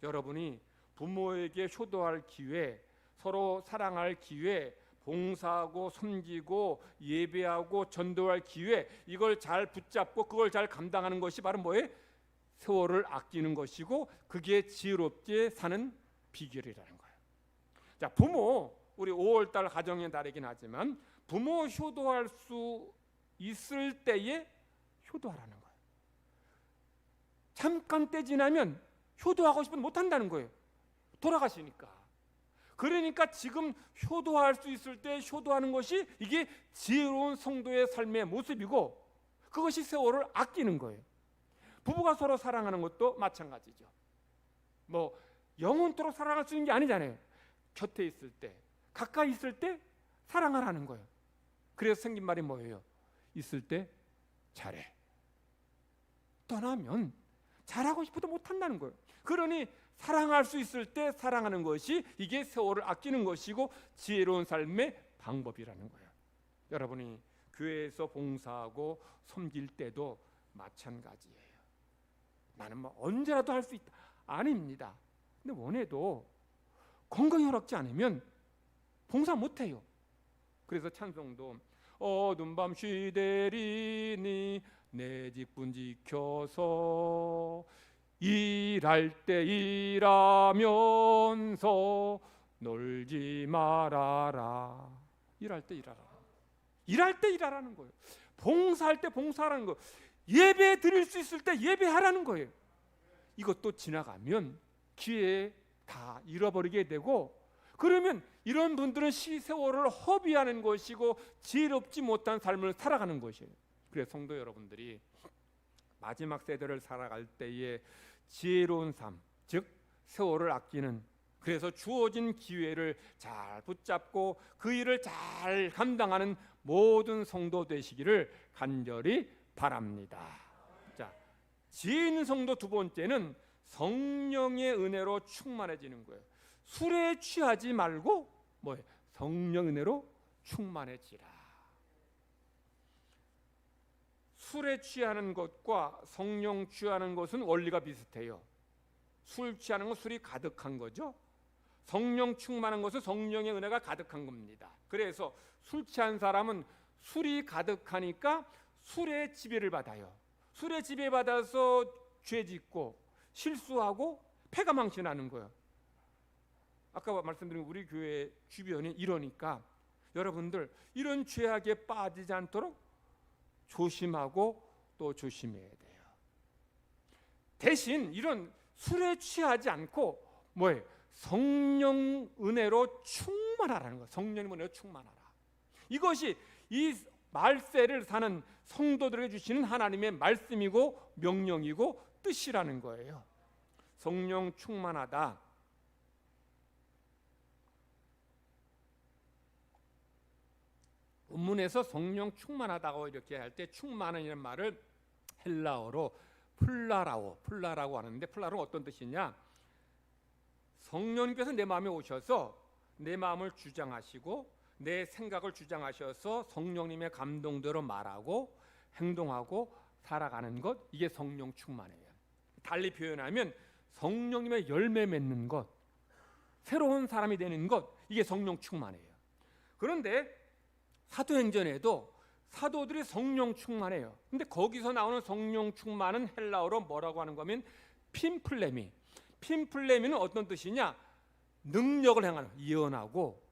Speaker 2: 여러분이 부모에게 효도할 기회, 서로 사랑할 기회, 봉사하고 섬기고 예배하고 전도할 기회, 이걸 잘 붙잡고 그걸 잘 감당하는 것이 바로 뭐예요? 세월을 아끼는 것이고 그게 지혜롭게 사는 비결이라는 거예요. 자, 부모, 우리 5월달 가정의 달이긴 하지만 부모 효도할 수 있을 때에 효도하라는 거예요. 잠깐 때 지나면 효도하고 싶으면 못한다는 거예요. 돌아가시니까. 그러니까 지금 효도할 수 있을 때 효도하는 것이 이게 지혜로운 성도의 삶의 모습이고 그것이 세월을 아끼는 거예요. 부부가 서로 사랑하는 것도 마찬가지죠. 뭐 영원토록 사랑할 수 있는 게 아니잖아요. 곁에 있을 때, 가까이 있을 때 사랑하라는 거예요. 그래서 생긴 말이 뭐예요? 있을 때 잘해. 떠나면 잘하고 싶어도 못한다는 거예요. 그러니 사랑할 수 있을 때 사랑하는 것이 이게 세월을 아끼는 것이고 지혜로운 삶의 방법이라는 거예요. 여러분이 교회에서 봉사하고 섬길 때도 마찬가지예요. 나는 뭐 언제라도 할 수 있다. 아닙니다. 근데 원해도 건강이 허락지 않으면 봉사 못해요. 그래서 찬송도 어두운 밤 쉬되리니 내 직분 지켜서 일할 때 일하면서 놀지 말아라. 일할 때 일하라. 일할 때 일하라는 거예요. 봉사할 때 봉사하라는 거예요. 예배 드릴 수 있을 때 예배하라는 거예요. 이것도 지나가면 기회에 다 잃어버리게 되고 그러면 이런 분들은 세월을 허비하는 것이고 지혜롭지 못한 삶을 살아가는 것이에요. 그래서 성도 여러분들이 마지막 세대를 살아갈 때에 지혜로운 삶, 즉 세월을 아끼는, 그래서 주어진 기회를 잘 붙잡고 그 일을 잘 감당하는 모든 성도 되시기를 간절히 바랍니다. 자, 지혜 있는 성도 두 번째는 성령의 은혜로 충만해지는 거예요. 술에 취하지 말고 뭐예요? 성령 은혜로 충만해지라. 술에 취하는 것과 성령 취하는 것은 원리가 비슷해요. 술 취하는 건 술이 가득한 거죠. 성령 충만한 것은 성령의 은혜가 가득한 겁니다. 그래서 술 취한 사람은 술이 가득하니까 술의 지배를 받아요. 술의 지배받아서 죄 짓고 실수하고 패가 망신하는 거예요. 아까 말씀드린 우리 교회 주변이 이러니까 여러분들 이런 죄악에 빠지지 않도록 조심하고 또 조심해야 돼요. 대신 이런 술에 취하지 않고 뭐예요? 성령 은혜로 충만하라는 거예요. 성령 은혜로 충만하라. 이것이 이 말세를 사는 성도들에게 주시는 하나님의 말씀이고 명령이고 뜻이라는 거예요. 성령 충만하다. 본문에서 성령 충만하다고 이렇게 할 때 충만이라는 말을 헬라어로 플라라고 하는데 플라라는 어떤 뜻이냐? 성령님께서 내 마음에 오셔서 내 마음을 주장하시고 내 생각을 주장하셔서 성령님의 감동대로 말하고 행동하고 살아가는 것, 이게 성령 충만이에요. 달리 표현하면 성령님의 열매 맺는 것, 새로운 사람이 되는 것, 이게 성령 충만이에요. 그런데 사도행전에도 사도들이 성령 충만해요. 근데 거기서 나오는 성령 충만은 헬라어로 뭐라고 하는 거면 핀플레미. 핀플레미는 어떤 뜻이냐? 능력을 행하는, 예언하고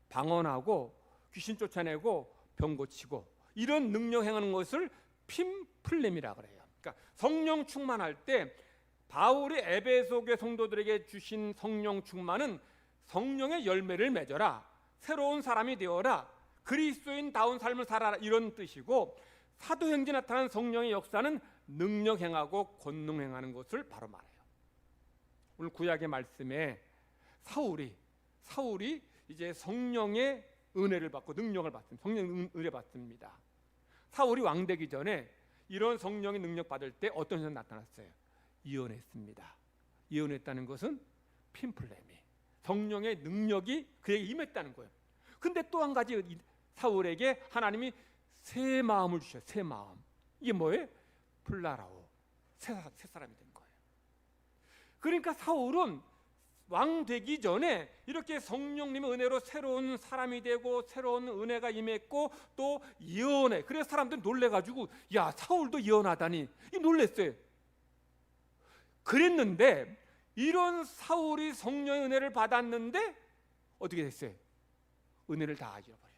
Speaker 2: 방언하고 귀신 쫓아내고 병 고치고 이런 능력 행하는 것을 핀플레미라 그래요. 그러니까 성령 충만할 때 바울이 에베소교회 성도들에게 주신 성령 충만은 성령의 열매를 맺어라, 새로운 사람이 되어라, 그리스도인다운 삶을 살아라, 이런 뜻이고, 사도행전에 나타난 성령의 역사는 능력 행하고 권능 행하는 것을 바로 말해요. 오늘 구약의 말씀에 사울이 이제 성령의 은혜를 받고 능력을 받습니다. 성령 은혜 받습니다. 사울이 왕 되기 전에 이런 성령의 능력 받을 때 어떤 현상이 나타났어요? 예언했습니다. 예언했다는 것은 핀플레미, 성령의 능력이 그에게 임했다는 거예요. 근데 또 한 가지 사울에게 하나님이 새 마음을 주셔요. 새 마음. 이게 뭐예요? 플라라오. 새 사람이 된 거예요. 그러니까 사울은 왕 되기 전에 이렇게 성령님의 은혜로 새로운 사람이 되고 새로운 은혜가 임했고 또 예언해. 그래서 사람들이 놀래가지고 야, 사울도 예언하다니 놀랬어요. 그랬는데 이런 사울이 성령의 은혜를 받았는데 어떻게 됐어요? 은혜를 다 잃어버려요.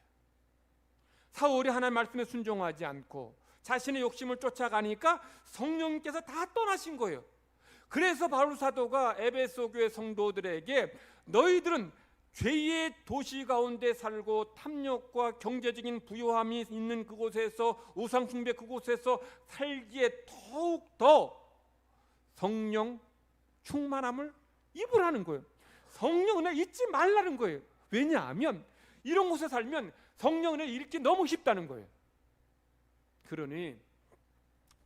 Speaker 2: 사울이 하나님 말씀에 순종하지 않고 자신의 욕심을 쫓아가니까 성령님께서 다 떠나신 거예요. 그래서 바울 사도가 에베소 교회 성도들에게 너희들은 죄의 도시 가운데 살고 탐욕과 경제적인 부요함이 있는 그곳에서 우상 숭배 그곳에서 살기에 더욱 더 성령 충만함을 입으라는 거예요. 성령 은혜 잊지 말라는 거예요. 왜냐하면 이런 곳에 살면 성령 은혜 잃기 너무 쉽다는 거예요. 그러니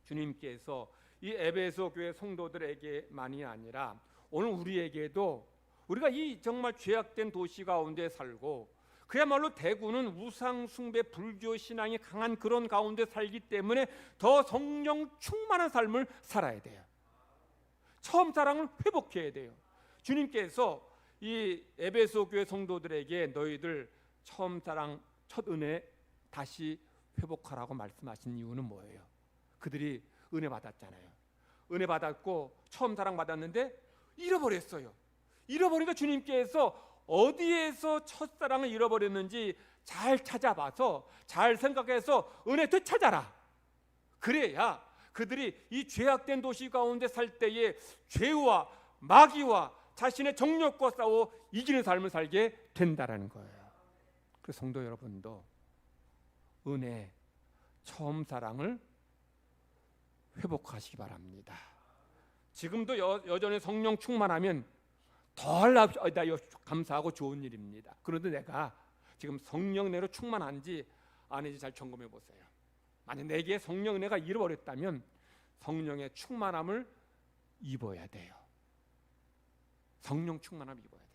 Speaker 2: 주님께서 이 에베소 교회 성도들에게만이 아니라 오늘 우리에게도 우리가 이 정말 죄악된 도시 가운데 살고 그야말로 대구는 우상 숭배 불교 신앙이 강한 그런 가운데 살기 때문에 더 성령 충만한 삶을 살아야 돼요. 처음 사랑을 회복해야 돼요. 주님께서 이 에베소 교회 성도들에게 너희들 처음 사랑 첫 은혜 다시 회복하라고 말씀하신 이유는 뭐예요? 그들이 은혜 받았잖아요. 은혜 받았고 처음 사랑 받았는데 잃어버렸어요. 잃어버리니까 주님께서 어디에서 첫사랑을 잃어버렸는지 잘 찾아봐서 잘 생각해서 은혜 되찾아라. 그래야 그들이 이 죄악된 도시 가운데 살 때에 죄와 마귀와 자신의 정욕과 싸워 이기는 삶을 살게 된다라는 거예요. 그래서 성도 여러분도 은혜 처음 사랑을 회복하시기 바랍니다. 지금도 여전히 성령 충만하면 더 감사하고 좋은 일입니다. 그런데 내가 지금 성령 은혜로 충만한지 아닌지 잘 점검해 보세요. 만약 내게 성령 은혜가 잃어버렸다면 성령의 충만함을 입어야 돼요. 성령 충만함을 입어야 돼요.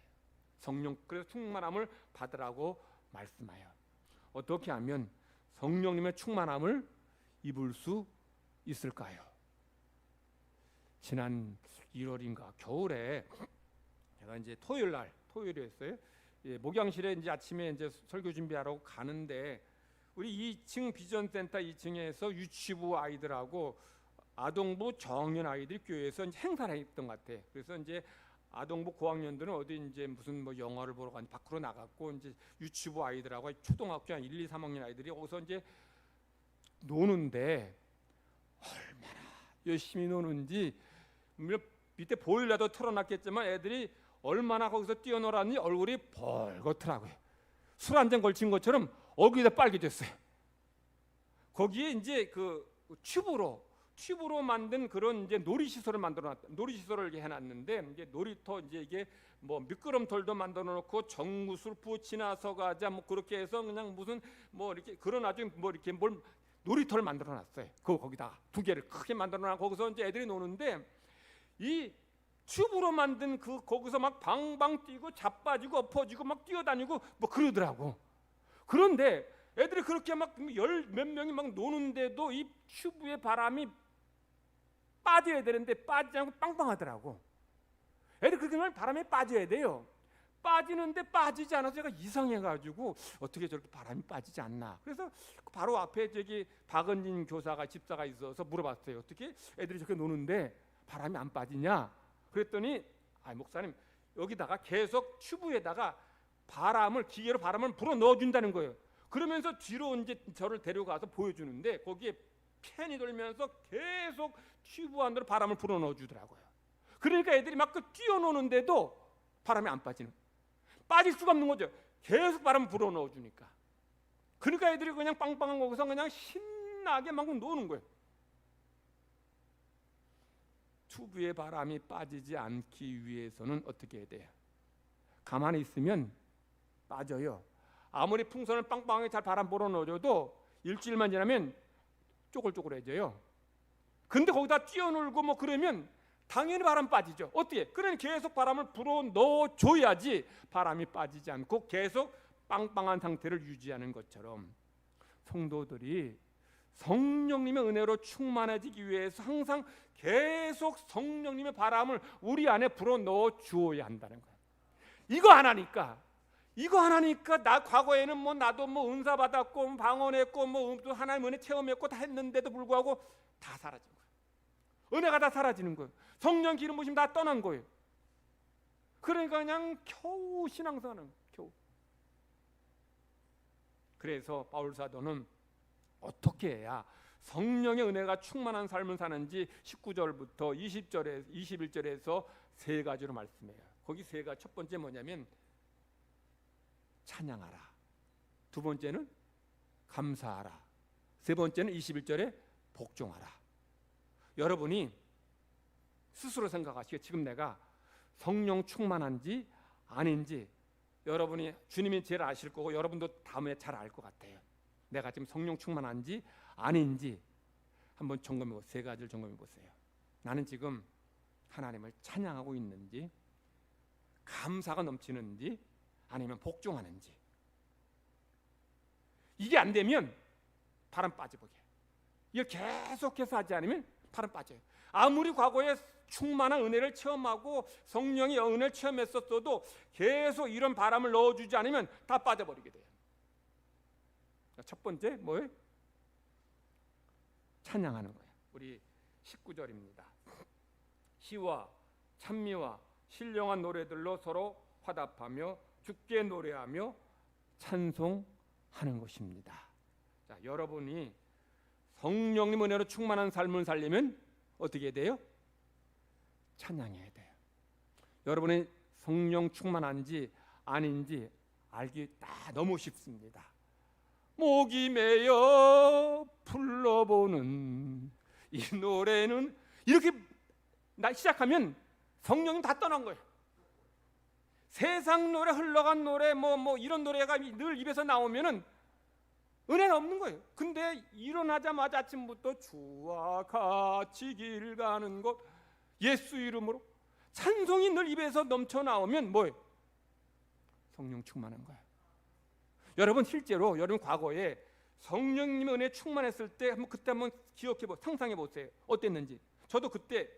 Speaker 2: 성령 그래서 충만함을 받으라고 말씀하여 어떻게 하면 성령님의 충만함을 입을 수 있을까요? 지난 1월인가 겨울에 제가 이제 토요일이었어요. 예, 목양실에 이제 아침에 이제 설교 준비하러 가는데 우리 2층 비전센터 2층에서 유치부 아이들하고 아동부 저학년 아이들이 교회에서 이제 행사를 했던 것 같아. 그래서 이제 아동부 고학년들은 어디 이제 무슨 뭐 영화를 보러 가니 밖으로 나갔고 이제 유치부 아이들하고 초등학교 한 1, 2, 3학년 아이들이 거기서 이제 노는데 얼마나 열심히 노는지 밑에 보일러도 틀어놨겠지만 애들이 얼마나 거기서 뛰어놀았니 얼굴이 벌겋더라고요. 술 한 잔 걸친 것처럼 얼굴이 다 빨개졌어요. 거기에 이제 그 튜브로 만든 그런 이제 놀이시설을 만들어놨다. 놀이시설을 이렇게 해놨는데 이제 놀이터 이제 이게 뭐 미끄럼틀도 만들어놓고 정구슬프 지나서가자 뭐 그렇게 해서 그냥 무슨 뭐 이렇게 그런 아주 뭐 이렇게 뭘 놀이터를 만들어놨어요. 거기다 두 개를 크게 만들어놔 거기서 이제 애들이 노는데 이 튜브로 만든 거기서 막 방방 뛰고 자빠지고 엎어지고 막 뛰어다니고 뭐 그러더라고. 그런데 애들이 그렇게 막 열 몇 명이 막 노는데도 이 튜브의 바람이 빠져야 되는데 빠지지 않고 빵빵하더라고. 애들이 그렇게 하면 바람에 빠져야 돼요. 빠지는데 빠지지 않아서 제가 이상해가지고 어떻게 저렇게 바람이 빠지지 않나. 그래서 바로 앞에 저기 박은진 교사가 집사가 있어서 물어봤어요. 어떻게 애들이 저렇게 노는데 바람이 안 빠지냐? 그랬더니 목사님 여기다가 계속 튜브에다가 기계로 바람을 불어 넣어준다는 거예요. 그러면서 뒤로 이제 저를 데려가서 보여주는데 거기에 팬이 돌면서 계속 튜브 안으로 바람을 불어 넣어주더라고요. 그러니까 애들이 막 뛰어노는데도 바람이 안 빠질 수가 없는 거죠. 계속 바람을 불어 넣어주니까. 그러니까 애들이 그냥 빵빵한 거기서 그냥 신나게 막 노는 거예요. 튜브의 바람이 빠지지 않기 위해서는 어떻게 해야 돼요? 가만히 있으면 빠져요. 아무리 풍선을 빵빵하게 잘 바람 불어 넣어줘도 일주일만 지나면 쪼글쪼글해져요. 근데 거기다 뛰어놀고 뭐 그러면 당연히 바람 빠지죠. 어떻게? 그러니 계속 바람을 불어 넣어줘야지 바람이 빠지지 않고 계속 빵빵한 상태를 유지하는 것처럼 성도들이 성령님의 은혜로 충만해지기 위해서 항상 계속 성령님의 바람을 우리 안에 불어넣어 주어야 한다는 거예요. 이거 하나니까 나 과거에는 뭐 나도 뭐 은사 받았고 방언했고 뭐 하나님 은혜 체험했고 다 했는데도 불구하고 다 사라진 거예요. 은혜가 다 사라지는 거예요. 성령 기름 부심 다 떠난 거예요. 그러니까 그냥 겨우 신앙생활은 겨우. 그래서 바울 사도는 어떻게 해야 성령의 은혜가 충만한 삶을 사는지 19절부터 20절에 21절에서 세 가지로 말씀해요. 거기 세 가지. 첫 번째 뭐냐면 찬양하라. 두 번째는 감사하라. 세 번째는 21절에 복종하라. 여러분이 스스로 생각하시게 지금 내가 성령 충만한지 아닌지 여러분이 주님이 제일 아실 거고 여러분도 다음에 잘 알 것 같아요. 내가 지금 성령 충만한지 아닌지 한번 점검해 보세요. 세 가지를 점검해 보세요. 나는 지금 하나님을 찬양하고 있는지, 감사가 넘치는지, 아니면 복종하는지. 이게 안 되면 바람 빠져보게. 이걸 계속해서 하지 않으면 바람 빠져요. 아무리 과거에 충만한 은혜를 체험하고 성령의 은혜를 체험했었어도 계속 이런 바람을 넣어주지 않으면 다 빠져버리게 돼요. 첫 번째 뭐예요? 찬양하는 거예요. 우리 19절입니다. 시와 찬미와 신령한 노래들로 서로 화답하며 주께 노래하며 찬송하는 것입니다. 자, 여러분이 성령님 은혜로 충만한 삶을 살려면 어떻게 돼요? 찬양해야 돼요. 여러분이 성령 충만한지 아닌지 알기 다 너무 쉽습니다. 목이 메어 불러보는 이 노래는 이렇게 시작하면 성령이 다 떠난 거예요. 세상 노래, 흘러간 노래, 뭐 이런 노래가 늘 입에서 나오면은 은혜는 없는 거예요. 근데 일어나자마자 아침부터 주와 같이 길 가는 것 예수 이름으로 찬송이 늘 입에서 넘쳐 나오면 뭐예요? 성령 충만한 거예요. 여러분 실제로 여러분 과거에 성령님의 은혜 충만했을 때 그때 한번 기억해 보세요. 상상해 보세요. 어땠는지. 저도 그때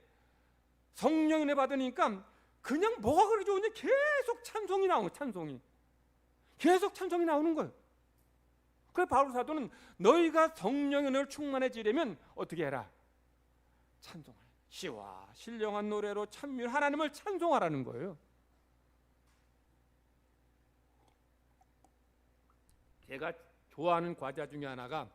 Speaker 2: 성령 은혜 받으니까 그냥 뭐가 그렇게 좋은지 계속 찬송이 나오는 찬송이. 계속 찬송이 나오는 거예요. 그래서 바울 사도는 너희가 성령의 은혜로 충만해지려면 어떻게 해라? 찬송하라. 시와 신령한 노래로 찬미를 하나님을 찬송하라는 거예요. 제가 좋아하는 과자 중에 하나가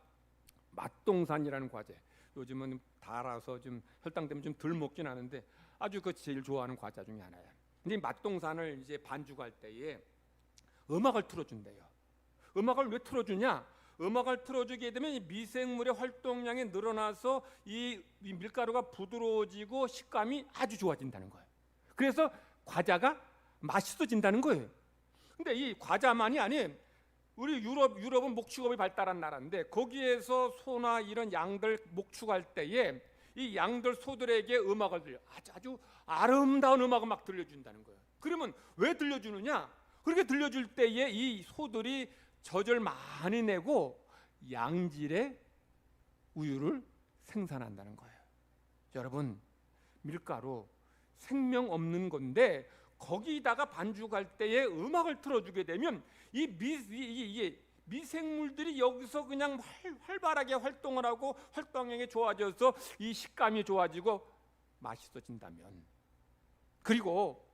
Speaker 2: 맛동산이라는 과자. 요즘은 달아서 좀 혈당 때문에 좀 덜 먹긴 하는데 아주 그 제일 좋아하는 과자 중에 하나예요. 근데 맛동산을 이제 반죽할 때에 음악을 틀어준대요. 음악을 왜 틀어주냐? 음악을 틀어주게 되면 이 미생물의 활동량이 늘어나서 이 밀가루가 부드러워지고 식감이 아주 좋아진다는 거예요. 그래서 과자가 맛있어진다는 거예요. 근데 이 과자만이 아닌 우리 유럽은 목축업이 발달한 나라인데 거기에서 소나 이런 양들 목축할 때에 이 양들 소들에게 음악을 들려 아주 아름다운 음악을 막 들려준다는 거예요. 그러면 왜 들려주느냐? 그렇게 들려줄 때에 이 소들이 젖을 많이 내고 양질의 우유를 생산한다는 거예요. 여러분 밀가루 생명 없는 건데 거기다가 반죽할 때에 음악을 틀어주게 되면 이 미생물들이 여기서 그냥 활발하게 활동을 하고 활동량이 좋아져서 이 식감이 좋아지고 맛있어진다면, 그리고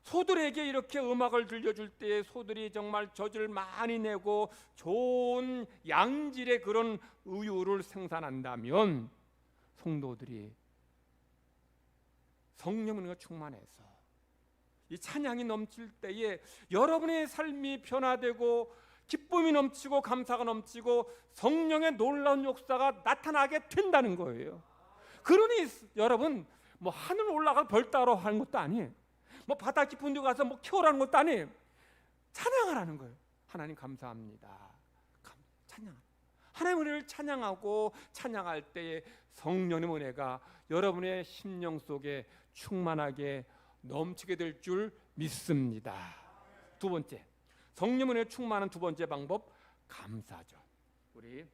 Speaker 2: 소들에게 이렇게 음악을 들려줄 때 소들이 정말 젖을 많이 내고 좋은 양질의 그런 우유를 생산한다면 성도들이 성령과 충만해서 이 찬양이 넘칠 때에 여러분의 삶이 변화되고 기쁨이 넘치고 감사가 넘치고 성령의 놀라운 역사가 나타나게 된다는 거예요. 그러니 여러분 뭐 하늘 올라가 별 따러 하는 것도 아니에요. 뭐 바다 깊은 데 가서 뭐 키우라는 것도 아니에요. 찬양하라는 거예요. 하나님 감사합니다. 찬양. 하나님의 은혜를 찬양하고 찬양할 때에 성령의 은혜가 여러분의 심령 속에 충만하게 넘치게 될 줄 믿습니다. 두 번째, 성령 은혜 충만한 두 번째 방법 감사죠. 우리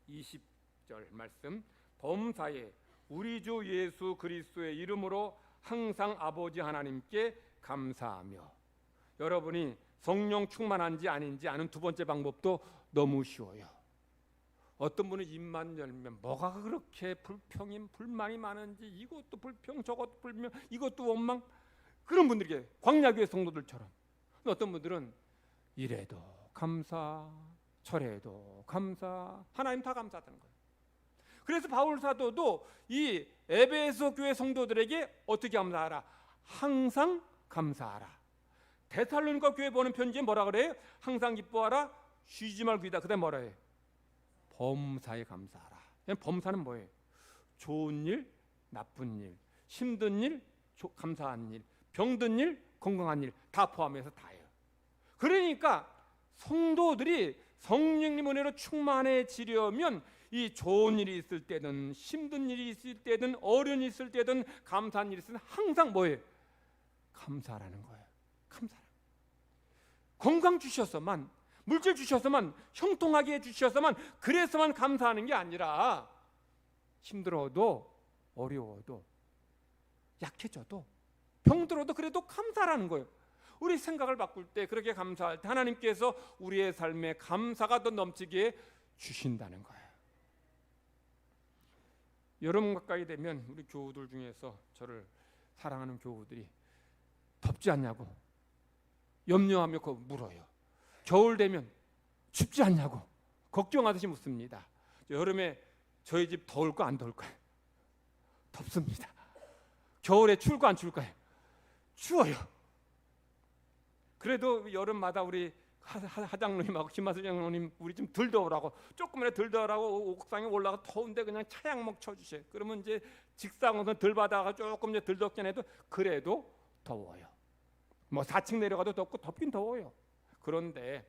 Speaker 2: 20절 말씀, 범사에 우리 주 예수 그리스도의 이름으로 항상 아버지 하나님께 감사하며. 여러분이 성령 충만한지 아닌지 아는 두 번째 방법도 너무 쉬워요. 어떤 분은 입만 열면 뭐가 그렇게 불만이 많은지, 이것도 불평 저것도 불평 이것도 원망, 그런 분들에게 광야교회 성도들처럼. 어떤 분들은 이래도 감사, 저래도 감사, 하나님 다 감사하다는 거예요. 그래서 바울 사도도 이 에베소 교회 성도들에게 어떻게 감사하라? 항상 감사하라. 데살로니가 교회 보는 편지에 뭐라 그래요? 항상 기뻐하라, 쉬지 말고 기다. 그다음에 뭐라 해요? 범사에 감사하라. 범사는 뭐예요? 좋은 일, 나쁜 일, 힘든 일, 감사한 일, 병든 일, 건강한 일 다 포함해서 다예요. 그러니까 성도들이 성령님 은혜로 충만해지려면 이 좋은 일이 있을 때든 힘든 일이 있을 때든 어려운 일이 있을 때든 감사한 일이 있을 때든 항상 뭐예요? 감사라는 거예요. 감사. 건강 주셔서만, 물질 주셔서만, 형통하게 해주셔서만, 그래서만 감사하는 게 아니라 힘들어도 어려워도 약해져도 병들어도 그래도 감사라는 거예요. 우리 생각을 바꿀 때, 그렇게 감사할 때 하나님께서 우리의 삶에 감사가 더 넘치게 주신다는 거예요. 여름 가까이 되면 우리 교우들 중에서 저를 사랑하는 교우들이 덥지 않냐고 염려하며 물어요. 겨울 되면 춥지 않냐고 걱정하듯이 묻습니다. 여름에 저희 집 더울까 안 더울까요? 덥습니다. 겨울에 추울까 안 추울까요? 추워요. 그래도 여름마다 우리 하장로님하고 김하수 장로님 우리 좀 덜 더우라고, 조금이라도 덜 더우라고 옥상에 올라가 더운데 그냥 차양목 쳐주세요. 그러면 이제 직사광선 덜 받아가 조금 이제 덜 덥긴 해도 그래도 더워요. 뭐 4층 내려가도 덥고 덥긴 더워요. 그런데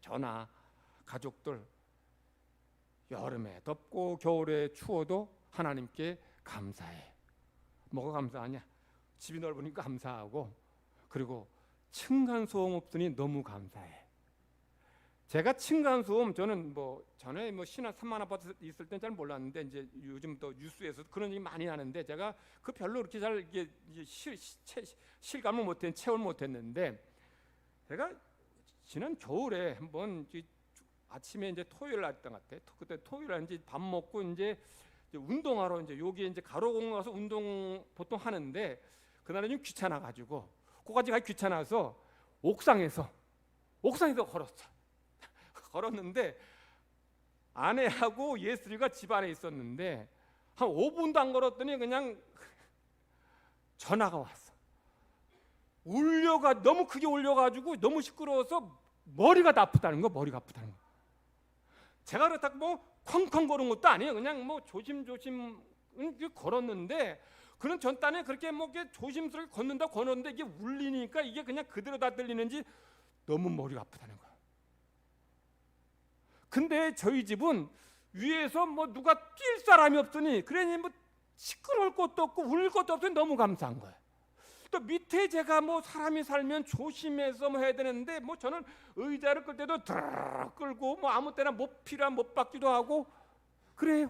Speaker 2: 저나 가족들 여름에 덥고 겨울에 추워도 하나님께 감사해. 뭐가 감사하냐? 집이 넓으니까 감사하고, 그리고 층간소음 없으니 너무 감사해. 제가 층간소음, 저는 뭐 전에 뭐 신한 3만 아파트 있을 땐 잘 몰랐는데 이제 요즘 또 뉴스에서 그런 얘기 많이 하는데 제가 그 별로 그렇게 잘 이게 실감을 못했, 체험을 못했는데, 제가 지난 겨울에 한번 아침에 이제 토요일 날였던 것 같아. 그때 토요일 날 이제 밥 먹고 이제 운동하러 이제 여기 이제 가로공원 가서 운동 보통 하는데, 그날은 좀 귀찮아 가지고 거기까지 가기 귀찮아서 옥상에서 걸었어. 걸었는데 아내하고 예슬이가 집 안에 있었는데 한 5분도 안 걸었더니 그냥 전화가 왔어. 너무 크게 울려가지고 너무 시끄러워서 머리가 아프다는 거, 머리가 아프다는 거. 제가 그렇다고 뭐 쾅쾅 걸은 것도 아니에요. 그냥 뭐 조심조심 걸었는데, 그런 전단에 그렇게 뭐 조심스럽게 걷는데 이게 울리니까 이게 그냥 그대로 다 들리는지 너무 머리가 아프다는 거야. 근데 저희 집은 위에서 뭐 누가 뛸 사람이 없으니, 그러니 뭐 시끄러울 것도 없고 울릴 것도 없으니 너무 감사한 거예요. 또 밑에 제가 뭐 사람이 살면 조심해서 뭐 해야 되는데, 뭐 저는 의자를 끌 때도 드르륵 끌고 뭐 아무 때나 못 필요한 못 받기도 하고 그래요.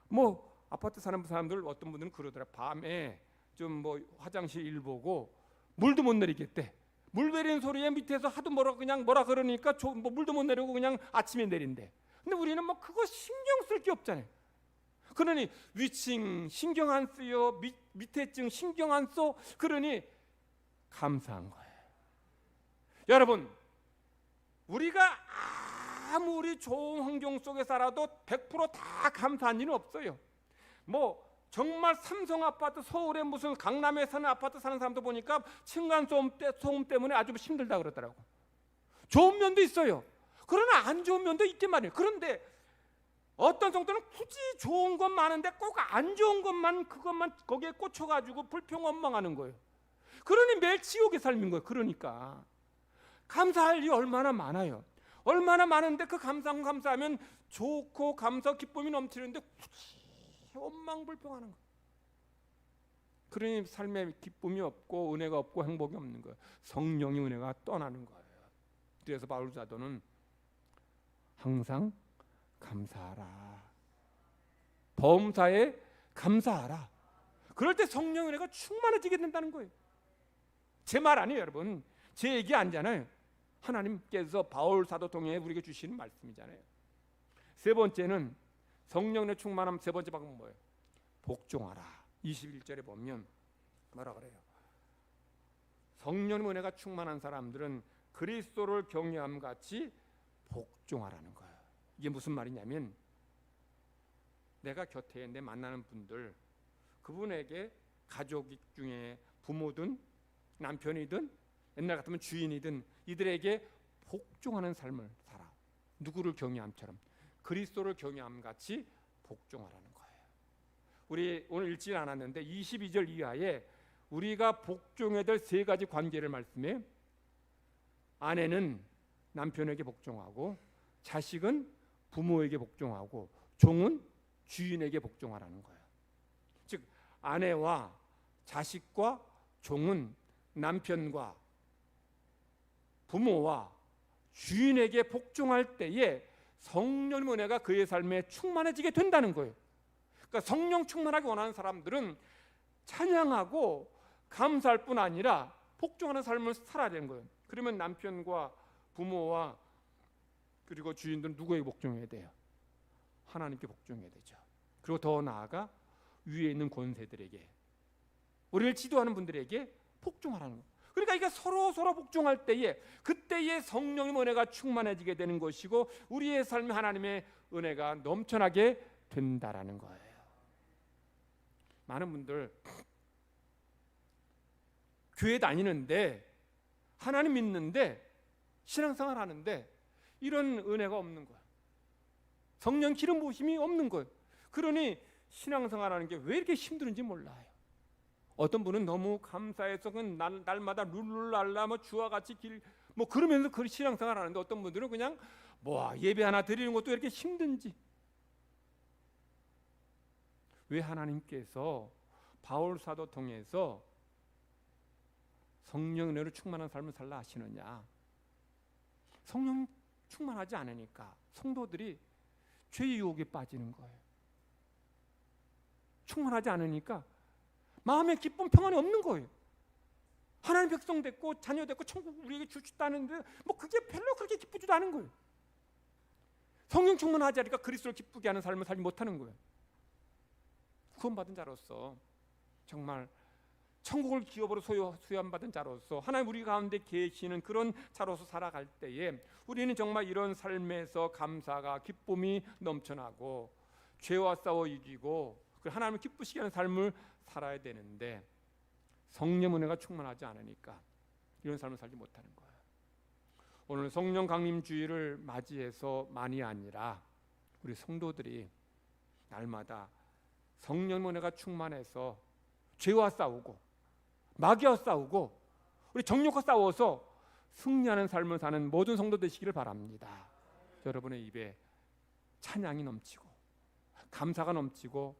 Speaker 2: 뭐 아파트 사는 사람들 어떤 분들은 그러더라. 밤에 좀 뭐 화장실 일 보고 물도 못 내리겠대. 물 내리는 소리에 밑에서 하도 뭐라 그러니까 뭐 물도 못 내리고 그냥 아침에 내린대. 근데 우리는 뭐 그거 신경 쓸 게 없잖아요. 그러니 위층 신경 안 쓰요, 밑에 층 신경 안 써. 그러니 감사한 거예요. 여러분, 우리가 아무리 좋은 환경 속에 살아도 100% 감사한 일은 없어요. 뭐 정말 삼성 아파트, 서울에 무슨 강남에 사는 아파트 사는 사람도 보니까 층간소음 때문에 아주 힘들다 그러더라고. 좋은 면도 있어요. 그러나 안 좋은 면도 있단 말이에요. 그런데 어떤 성도는 굳이 좋은 건 많은데 꼭 안 좋은 것만, 그것만 거기에 꽂혀가지고 불평원망하는 거예요. 그러니 매일 지옥의 삶인 거예요. 그러니까 감사할 일이 얼마나 많아요. 얼마나 많은데 그 감사하면 좋고 감사 기쁨이 넘치는데 굳이 원망불평하는 거예요. 그러니 삶에 기쁨이 없고 은혜가 없고 행복이 없는 거예요. 성령의 은혜가 떠나는 거예요. 그래서 바울 사도는 항상 감사하라. 범사에 감사하라. 그럴 때 성령 은혜가 충만해지게 된다는 거예요. 제 말 아니에요, 여러분. 제 얘기 아니잖아요. 하나님께서 바울 사도 통해 우리에게 주시는 말씀이잖아요. 세 번째는 성령의 충만함. 세 번째 방법은 뭐예요? 복종하라. 21절에 보면 뭐라 그래요? 성령의 은혜가 충만한 사람들은 그리스도를 경외함 같이 복종하라는 거예요. 이게 무슨 말이냐면 내가 곁에 내 만나는 분들, 그분에게 가족 중에 부모든 남편이든 옛날 같으면 주인이든 이들에게 복종하는 삶을 살아. 누구를 경외함처럼 그리스도를 경외함 같이 복종하라는 거예요. 우리 오늘 읽지 않았는데 22절 이하에 우리가 복종해야 될 세 가지 관계를 말씀해. 아내는 남편에게 복종하고, 자식은 부모에게 복종하고, 종은 주인에게 복종하라는 거예요. 즉 아내와 자식과 종은 남편과 부모와 주인에게 복종할 때에 성령의 은혜가 그의 삶에 충만해지게 된다는 거예요. 그러니까 성령 충만하게 원하는 사람들은 찬양하고 감사할 뿐 아니라 복종하는 삶을 살아야 되는 거예요. 그러면 남편과 부모와 그리고 주인들은 누구에게 복종해야 돼요? 하나님께 복종해야 되죠. 그리고 더 나아가 위에 있는 권세들에게, 우리를 지도하는 분들에게 복종하라는 거예요. 그러니까 이게 서로 복종할 때에 그때의 성령의 은혜가 충만해지게 되는 것이고 우리의 삶에 하나님의 은혜가 넘쳐나게 된다라는 거예요. 많은 분들 교회 다니는데 하나님 믿는데 신앙생활 하는데 이런 은혜가 없는 거예요. 성령 기름 부으심이 없는 거예요. 그러니 신앙생활하는 게 왜 이렇게 힘든지 몰라요. 어떤 분은 너무 감사해서 날마다 룰루랄라 주와 같이 그러면서 그 신앙생활 하는데 어떤 분들은 그냥 예배 하나 드리는 것도 이렇게 힘든지. 왜 하나님께서 바울 사도 통해서 성령 은혜로 충만한 삶을 살라 하시느냐? 성령 충만하지 않으니까 성도들이 죄의 유혹에 빠지는 거예요. 충만하지 않으니까 마음의 기쁨, 평안이 없는 거예요. 하나님 백성 됐고 자녀 됐고 천국 우리에게 주셨다는데 그게 별로 그렇게 기쁘지도 않은 거예요. 성령 충만하지 않으니까 그리스도를 기쁘게 하는 삶을 살지 못하는 거예요. 구원받은 자로서 정말 천국을 기업으로 수여받은 자로서 하나님 우리 가운데 계시는 그런 자로서 살아갈 때에 우리는 정말 이런 삶에서 감사가, 기쁨이 넘쳐나고 죄와 싸워 이기고 하나님을 기쁘시게 하는 삶을 살아야 되는데 성령 은혜가 충만하지 않으니까 이런 삶을 살지 못하는 거예요. 오늘 성령 강림 주일을 맞이해서 만이 아니라 우리 성도들이 날마다 성령 은혜가 충만해서 죄와 싸우고 마귀와 싸우고 우리 정욕과 싸워서 승리하는 삶을 사는 모든 성도 되시기를 바랍니다. 여러분의 입에 찬양이 넘치고 감사가 넘치고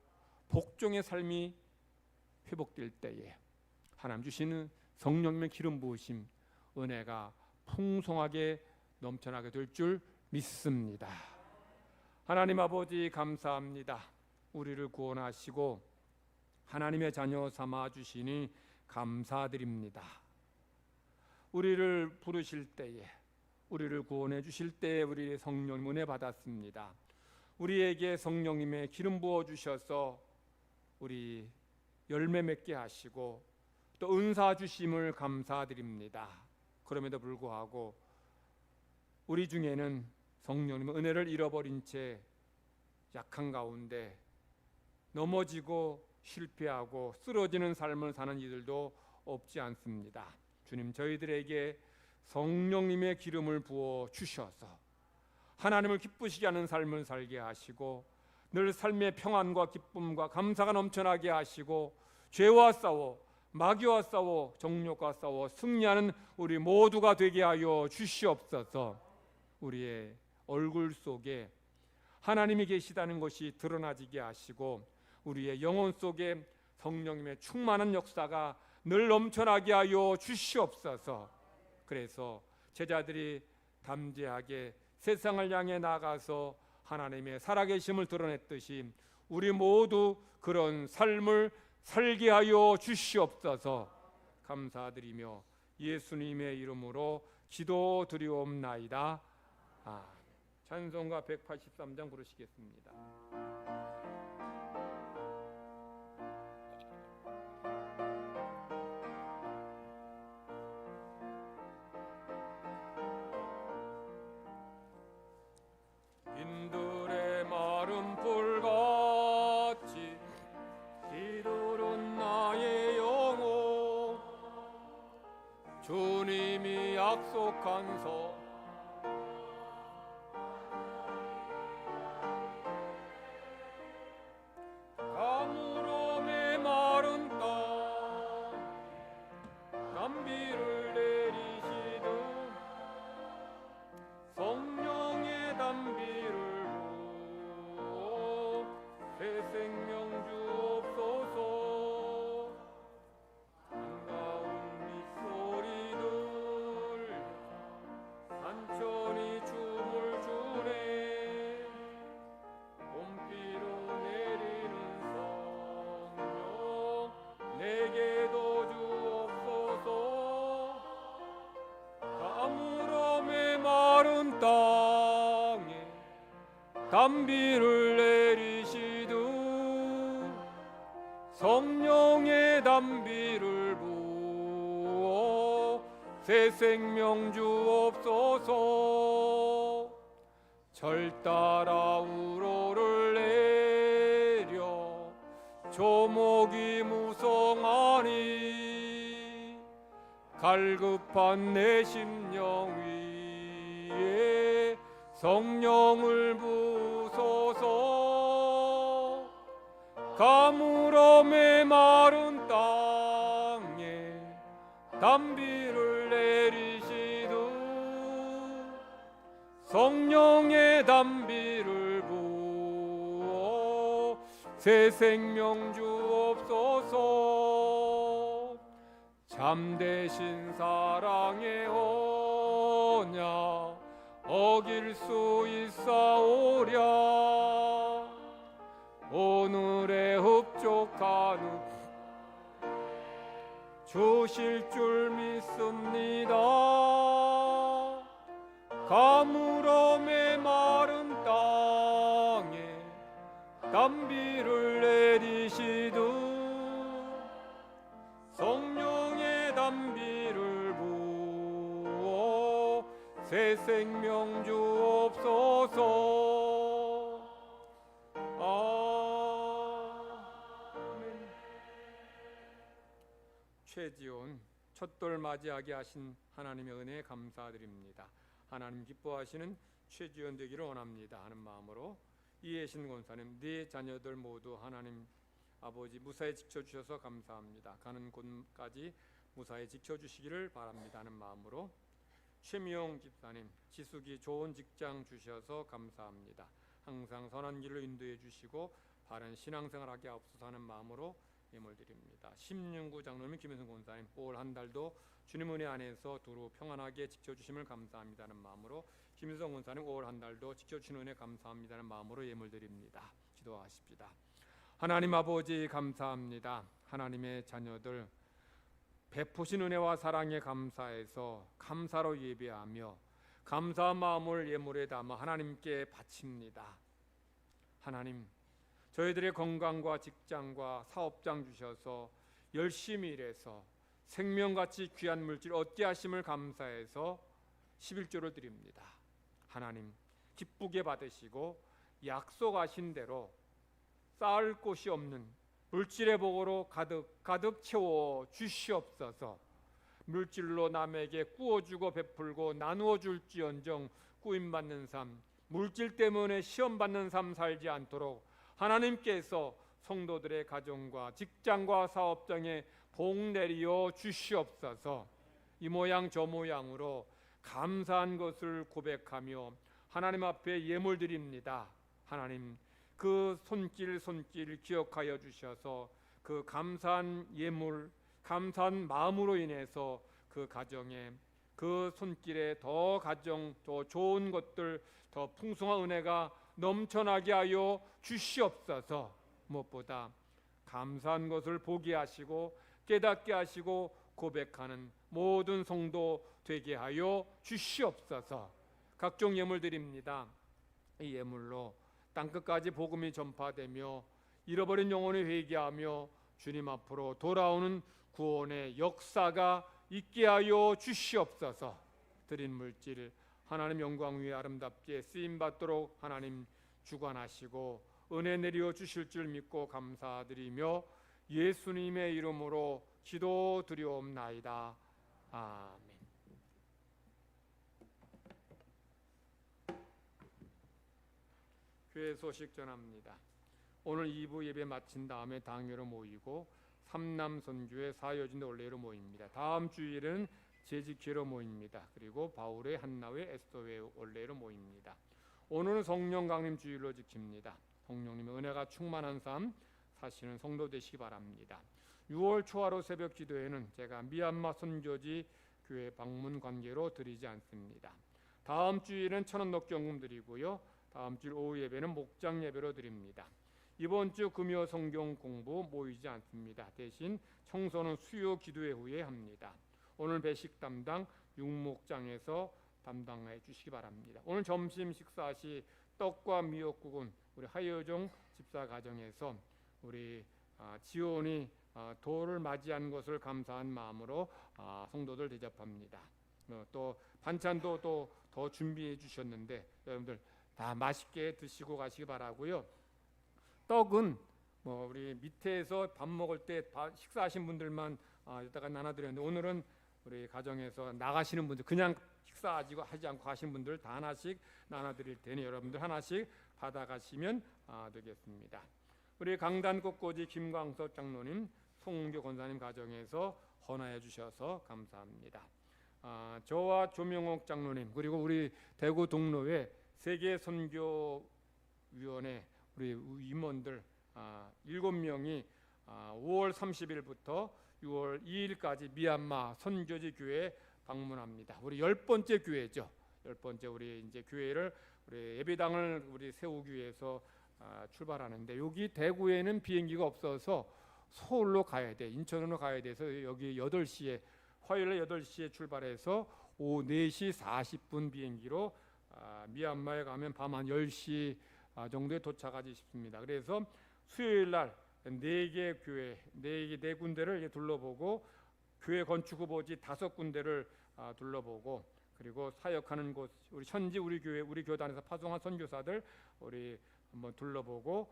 Speaker 2: 복종의 삶이 회복될 때에 하나님 주시는 성령님의 기름 부으심, 은혜가 풍성하게 넘쳐나게 될 줄 믿습니다. 하나님 아버지 감사합니다. 우리를 구원하시고 하나님의 자녀 삼아 주시니 감사드립니다. 우리를 부르실 때에, 우리를 구원해 주실 때에 우리의 성령 은혜 받았습니다. 우리에게 성령님의 기름 부어 주셔서 우리 열매 맺게 하시고 또 은사 주심을 감사드립니다. 그럼에도 불구하고 우리 중에는 성령님의 은혜를 잃어버린 채 약한 가운데 넘어지고 실패하고 쓰러지는 삶을 사는 이들도 없지 않습니다. 주님, 저희들에게 성령님의 기름을 부어 주셔서 하나님을 기쁘시게 하는 삶을 살게 하시고 늘 삶의 평안과 기쁨과 감사가 넘쳐나게 하시고 죄와 싸워 마귀와 싸워 정욕과 싸워 승리하는 우리 모두가 되게 하여 주시옵소서. 우리의 얼굴 속에 하나님이 계시다는 것이 드러나지게 하시고 우리의 영혼 속에 성령님의 충만한 역사가 늘 넘쳐나게 하여 주시옵소서. 그래서 제자들이 담대하게 세상을 향해 나가서 하나님의 살아계심을 드러냈듯이 우리 모두 그런 삶을 살게 하여 주시옵소서. 감사드리며 예수님의 이름으로 기도드리옵나이다. 찬송가 183장 부르시겠습니다. 인들의 마른 불같이 기도는 나의 영혼, 주님이 약속한 서 가물음에 마른 땅 단비를 내리시듯 성령의 단비를 부어 새 생명 주옵소서. 반가운 빗소리 들려 산천이 춤을 추네. 봄비로 내리는 성령 내게도 주옵소서. 가물음에 마른 땅에 단비를 내리시듯 성령의 단비를 부어 새 생명 주옵소서. 절 따라 우로를 내려 조목이 무성하니 갈급한 내 심령 위에 성령을 부소서. 가물음에 마른 땅에 단비를 내리시듯 성령의 단비를 부어 새 생명 주옵소서. 참되신 사랑의 언약 어길 수 있사오랴. 오늘의 흡족한 주실 줄 믿습니다. 가물음에 마른 땅에 단비를 내리시듯 성령의 단비를 부어 새 생명 주옵소서. 아멘. 최지온 첫돌 맞이하게 하신 하나님의 은혜에 감사드립니다. 하나님 기뻐하시는 최지연 되기를 원합니다 하는 마음으로 이해신 권사님, 네 자녀들 모두 하나님 아버지 무사히 지켜주셔서 감사합니다. 가는 곳까지 무사히 지켜주시기를 바랍니다 하는 마음으로 최미용 집사님, 지숙이 좋은 직장 주셔서 감사합니다. 항상 선한 길로 인도해 주시고 바른 신앙생활하게 하옵소서 하는 마음으로 예물 드립니다. 심윤구 장로님, 김현승 권사님, 올 한 달도 주님 은혜 안에서 두루 평안하게 지켜주심을 감사합니다는 마음으로 김유성 권사님, 올 한 달도 지켜주시는 은혜 감사합니다는 마음으로 예물 드립니다. 기도하십시다. 하나님 아버지 감사합니다. 하나님의 자녀들 베푸신 은혜와 사랑에 감사해서 감사로 예배하며 감사한 마음을 예물에 담아 하나님께 바칩니다. 하나님, 저희들의 건강과 직장과 사업장 주셔서 열심히 일해서 생명같이 귀한 물질 얻게 하심을 감사해서 11조를 드립니다. 하나님, 기쁘게 받으시고 약속하신 대로 쌓을 곳이 없는 물질의 복으로 가득 채워 주시옵소서. 물질로 남에게 꾸어주고 베풀고 나누어 줄지언정 꾸임받는 삶, 물질 때문에 시험받는 삶 살지 않도록 하나님께서 성도들의 가정과 직장과 사업장에 복 내리어 주시옵소서. 이 모양 저 모양으로 감사한 것을 고백하며 하나님 앞에 예물 드립니다. 하나님, 그 손길 기억하여 주셔서 그 감사한 예물, 감사한 마음으로 인해서 그 가정에 그 손길에 더 가정, 더 좋은 것들, 더 풍성한 은혜가 넘쳐나게 하여 주시옵소서. 무엇보다 감사한 것을 보게 하시고 깨닫게 하시고 고백하는 모든 성도 되게 하여 주시옵소서. 각종 예물 드립니다. 이 예물로 땅끝까지 복음이 전파되며 잃어버린 영혼이 회개하며 주님 앞으로 돌아오는 구원의 역사가 있게 하여 주시옵소서. 드린 물질 하나님 영광 위에 아름답게 쓰임 받도록 하나님 주관하시고 은혜 내려 주실 줄 믿고 감사드리며 예수님의 이름으로 기도드리옵나이다. 아멘. 교회 소식 전합니다. 오늘 2부 예배 마친 다음에 당회로 모이고 삼남 선교회 사여진 올레로 모입니다. 다음 주일은 재직회로 모입니다. 그리고 바울의 한나회 에스더회 올레로 모입니다. 오늘은 성령 강림 주일로 지킵니다. 성령님의 은혜가 충만한 삶 사시는 성도 되시기 바랍니다. 6월 초하루 새벽 기도회는 제가 미얀마 선교지 교회 방문 관계로 드리지 않습니다. 다음 주일은 1,000원 녹경금 드리고요. 다음 주 오후 예배는 목장 예배로 드립니다. 이번 주 금요 성경 공부 모이지 않습니다. 대신 청소는 수요 기도회 후에 합니다. 오늘 배식 담당 육목장에서 담당해 주시기 바랍니다. 오늘 점심 식사 시 떡과 미역국은 우리 하여종 집사 가정에서 우리 지온이 도를 맞이한 것을 감사한 마음으로 성도들 대접합니다. 또 반찬도 또 더 준비해 주셨는데 여러분들 다 맛있게 드시고 가시기 바라고요. 떡은 우리 밑에서 밥 먹을 때 식사하신 분들만 이따가 나눠드렸는데 오늘은 우리 가정에서 나가시는 분들 그냥 식사하지 않고 가시는 분들 다 하나씩 나눠드릴 테니 여러분들 하나씩 받아가시면 되겠습니다. 우리 강단 꽃꽂이 김광석 장로님, 송은교 권사님 가정에서 헌화해 주셔서 감사합니다. 저와 조명옥 장로님 그리고 우리 대구 동로회 세계선교위원회 우리 임원들 7명이 5월 30일부터 6월 2일까지 미얀마 선교지 교회 방문합니다. 우리 10번째 교회죠. 10번째 우리 이제 교회를 우리 예배당을 우리 세우기 위해서 출발하는데 여기 대구에는 비행기가 없어서 서울로 가야 돼. 인천으로 가야 돼서 여기 8시에 화요일 8시에 출발해서 오후 4시 40분 비행기로 미얀마에 가면 밤 한 10시 정도에 도착하지 싶습니다. 그래서 수요일 날 4개 교회, 4군데를 둘러보고 교회 건축 후보지 5군데를 둘러보고 그리고 사역하는 곳 우리 현지 우리 교회 우리 교단에서 파송한 선교사들 우리 한번 둘러보고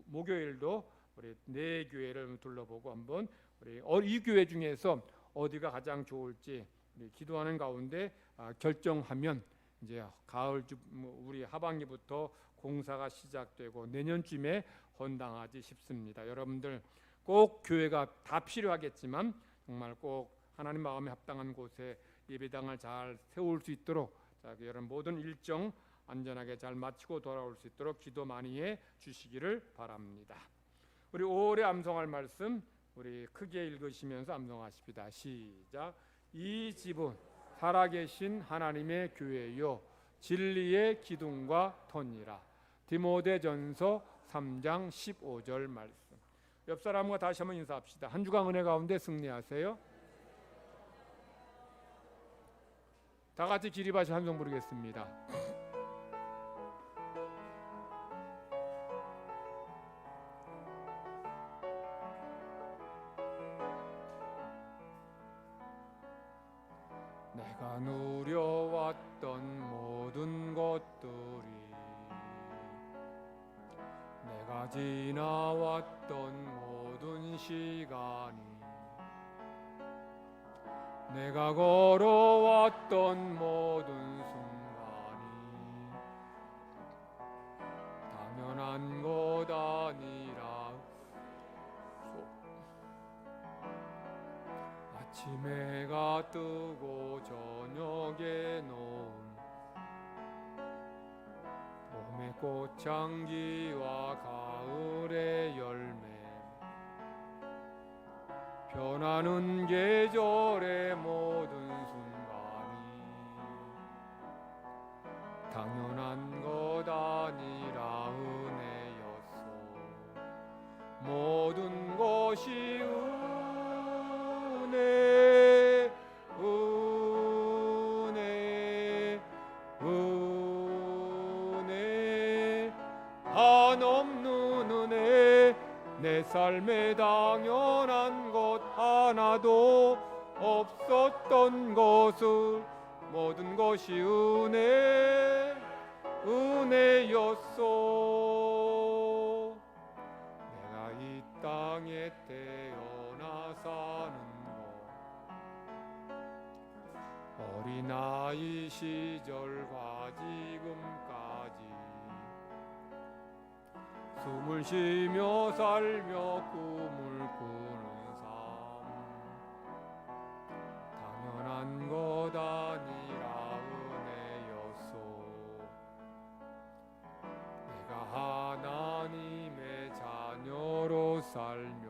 Speaker 2: 목요일도 우리 4교회를 둘러보고 한번 우리 이 교회 중에서 어디가 가장 좋을지 우리 기도하는 가운데 결정하면 이제 가을 우리 하반기부터 공사가 시작되고 내년쯤에 헌당하지 싶습니다. 여러분들 꼭 교회가 다 필요하겠지만 정말 꼭 하나님 마음에 합당한 곳에 예배당을 잘 세울 수 있도록 여러분 모든 일정 안전하게 잘 마치고 돌아올 수 있도록 기도 많이 해 주시기를 바랍니다. 우리 5월에 암송할 말씀 우리 크게 읽으시면서 암송하십니다. 시작. 이 집은 살아계신 하나님의 교회요 진리의 기둥과 터니라. 디모데전서 3장 15절 말씀. 옆 사람과 다시 한번 인사합시다. 한 주간 은혜 가운데 승리하세요. 다 같이 기리바시 함성 부르겠습니다. 내가 누려왔던 모든 것들이 내가 지나왔던 모든 시간이 내가 걸어왔던 모든 순간이 당연한 것 아니라 아침 해가 뜨고 저녁에 놓은 봄의 꽃향기와 가을의 열매 변하는 계절의 모든 순간이 당연한 것 아니라 은혜였소. 모든 것이 은혜, 은혜, 은혜, 한없는 은혜. 내 삶에 당연한 것 하나도 없었던 것을 모든 것이 은혜, 은혜였소. 내가 이 땅에 태어나 사는 것, 어린아이 시절과 지금까지 숨을 쉬며 살며 꿈을 꾸는 삶, 당연한 것 아니라 은혜였소. 내가 하나님의 자녀로 살며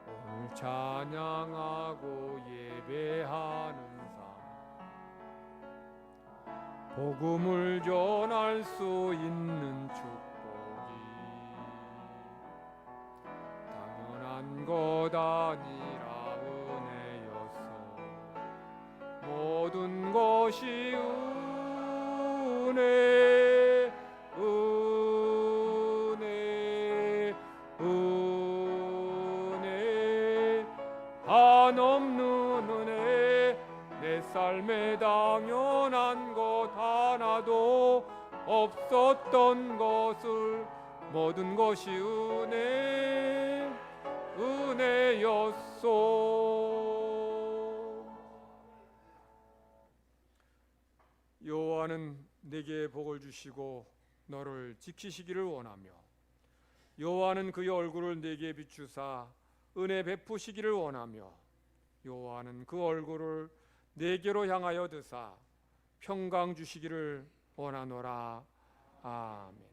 Speaker 2: 오늘 찬양하고 예배하는 삶, 복음을 전할 수 있는 축복이 당연한 것 아니라 은혜였소. 모든 것이 은혜, 은혜, 은혜, 한없는 은혜. 내 삶에 당연한 것 하나도 없었던 것을 모든 것이 은혜, 은혜였소. 여호와는 내게 복을 주시고 너를 지키시기를 원하며 여호와는 그의 얼굴을 내게 비추사 은혜 베푸시기를 원하며 여호와는 그 얼굴을 내게로 향하여 드사 평강 주시기를 원하노라. 아멘.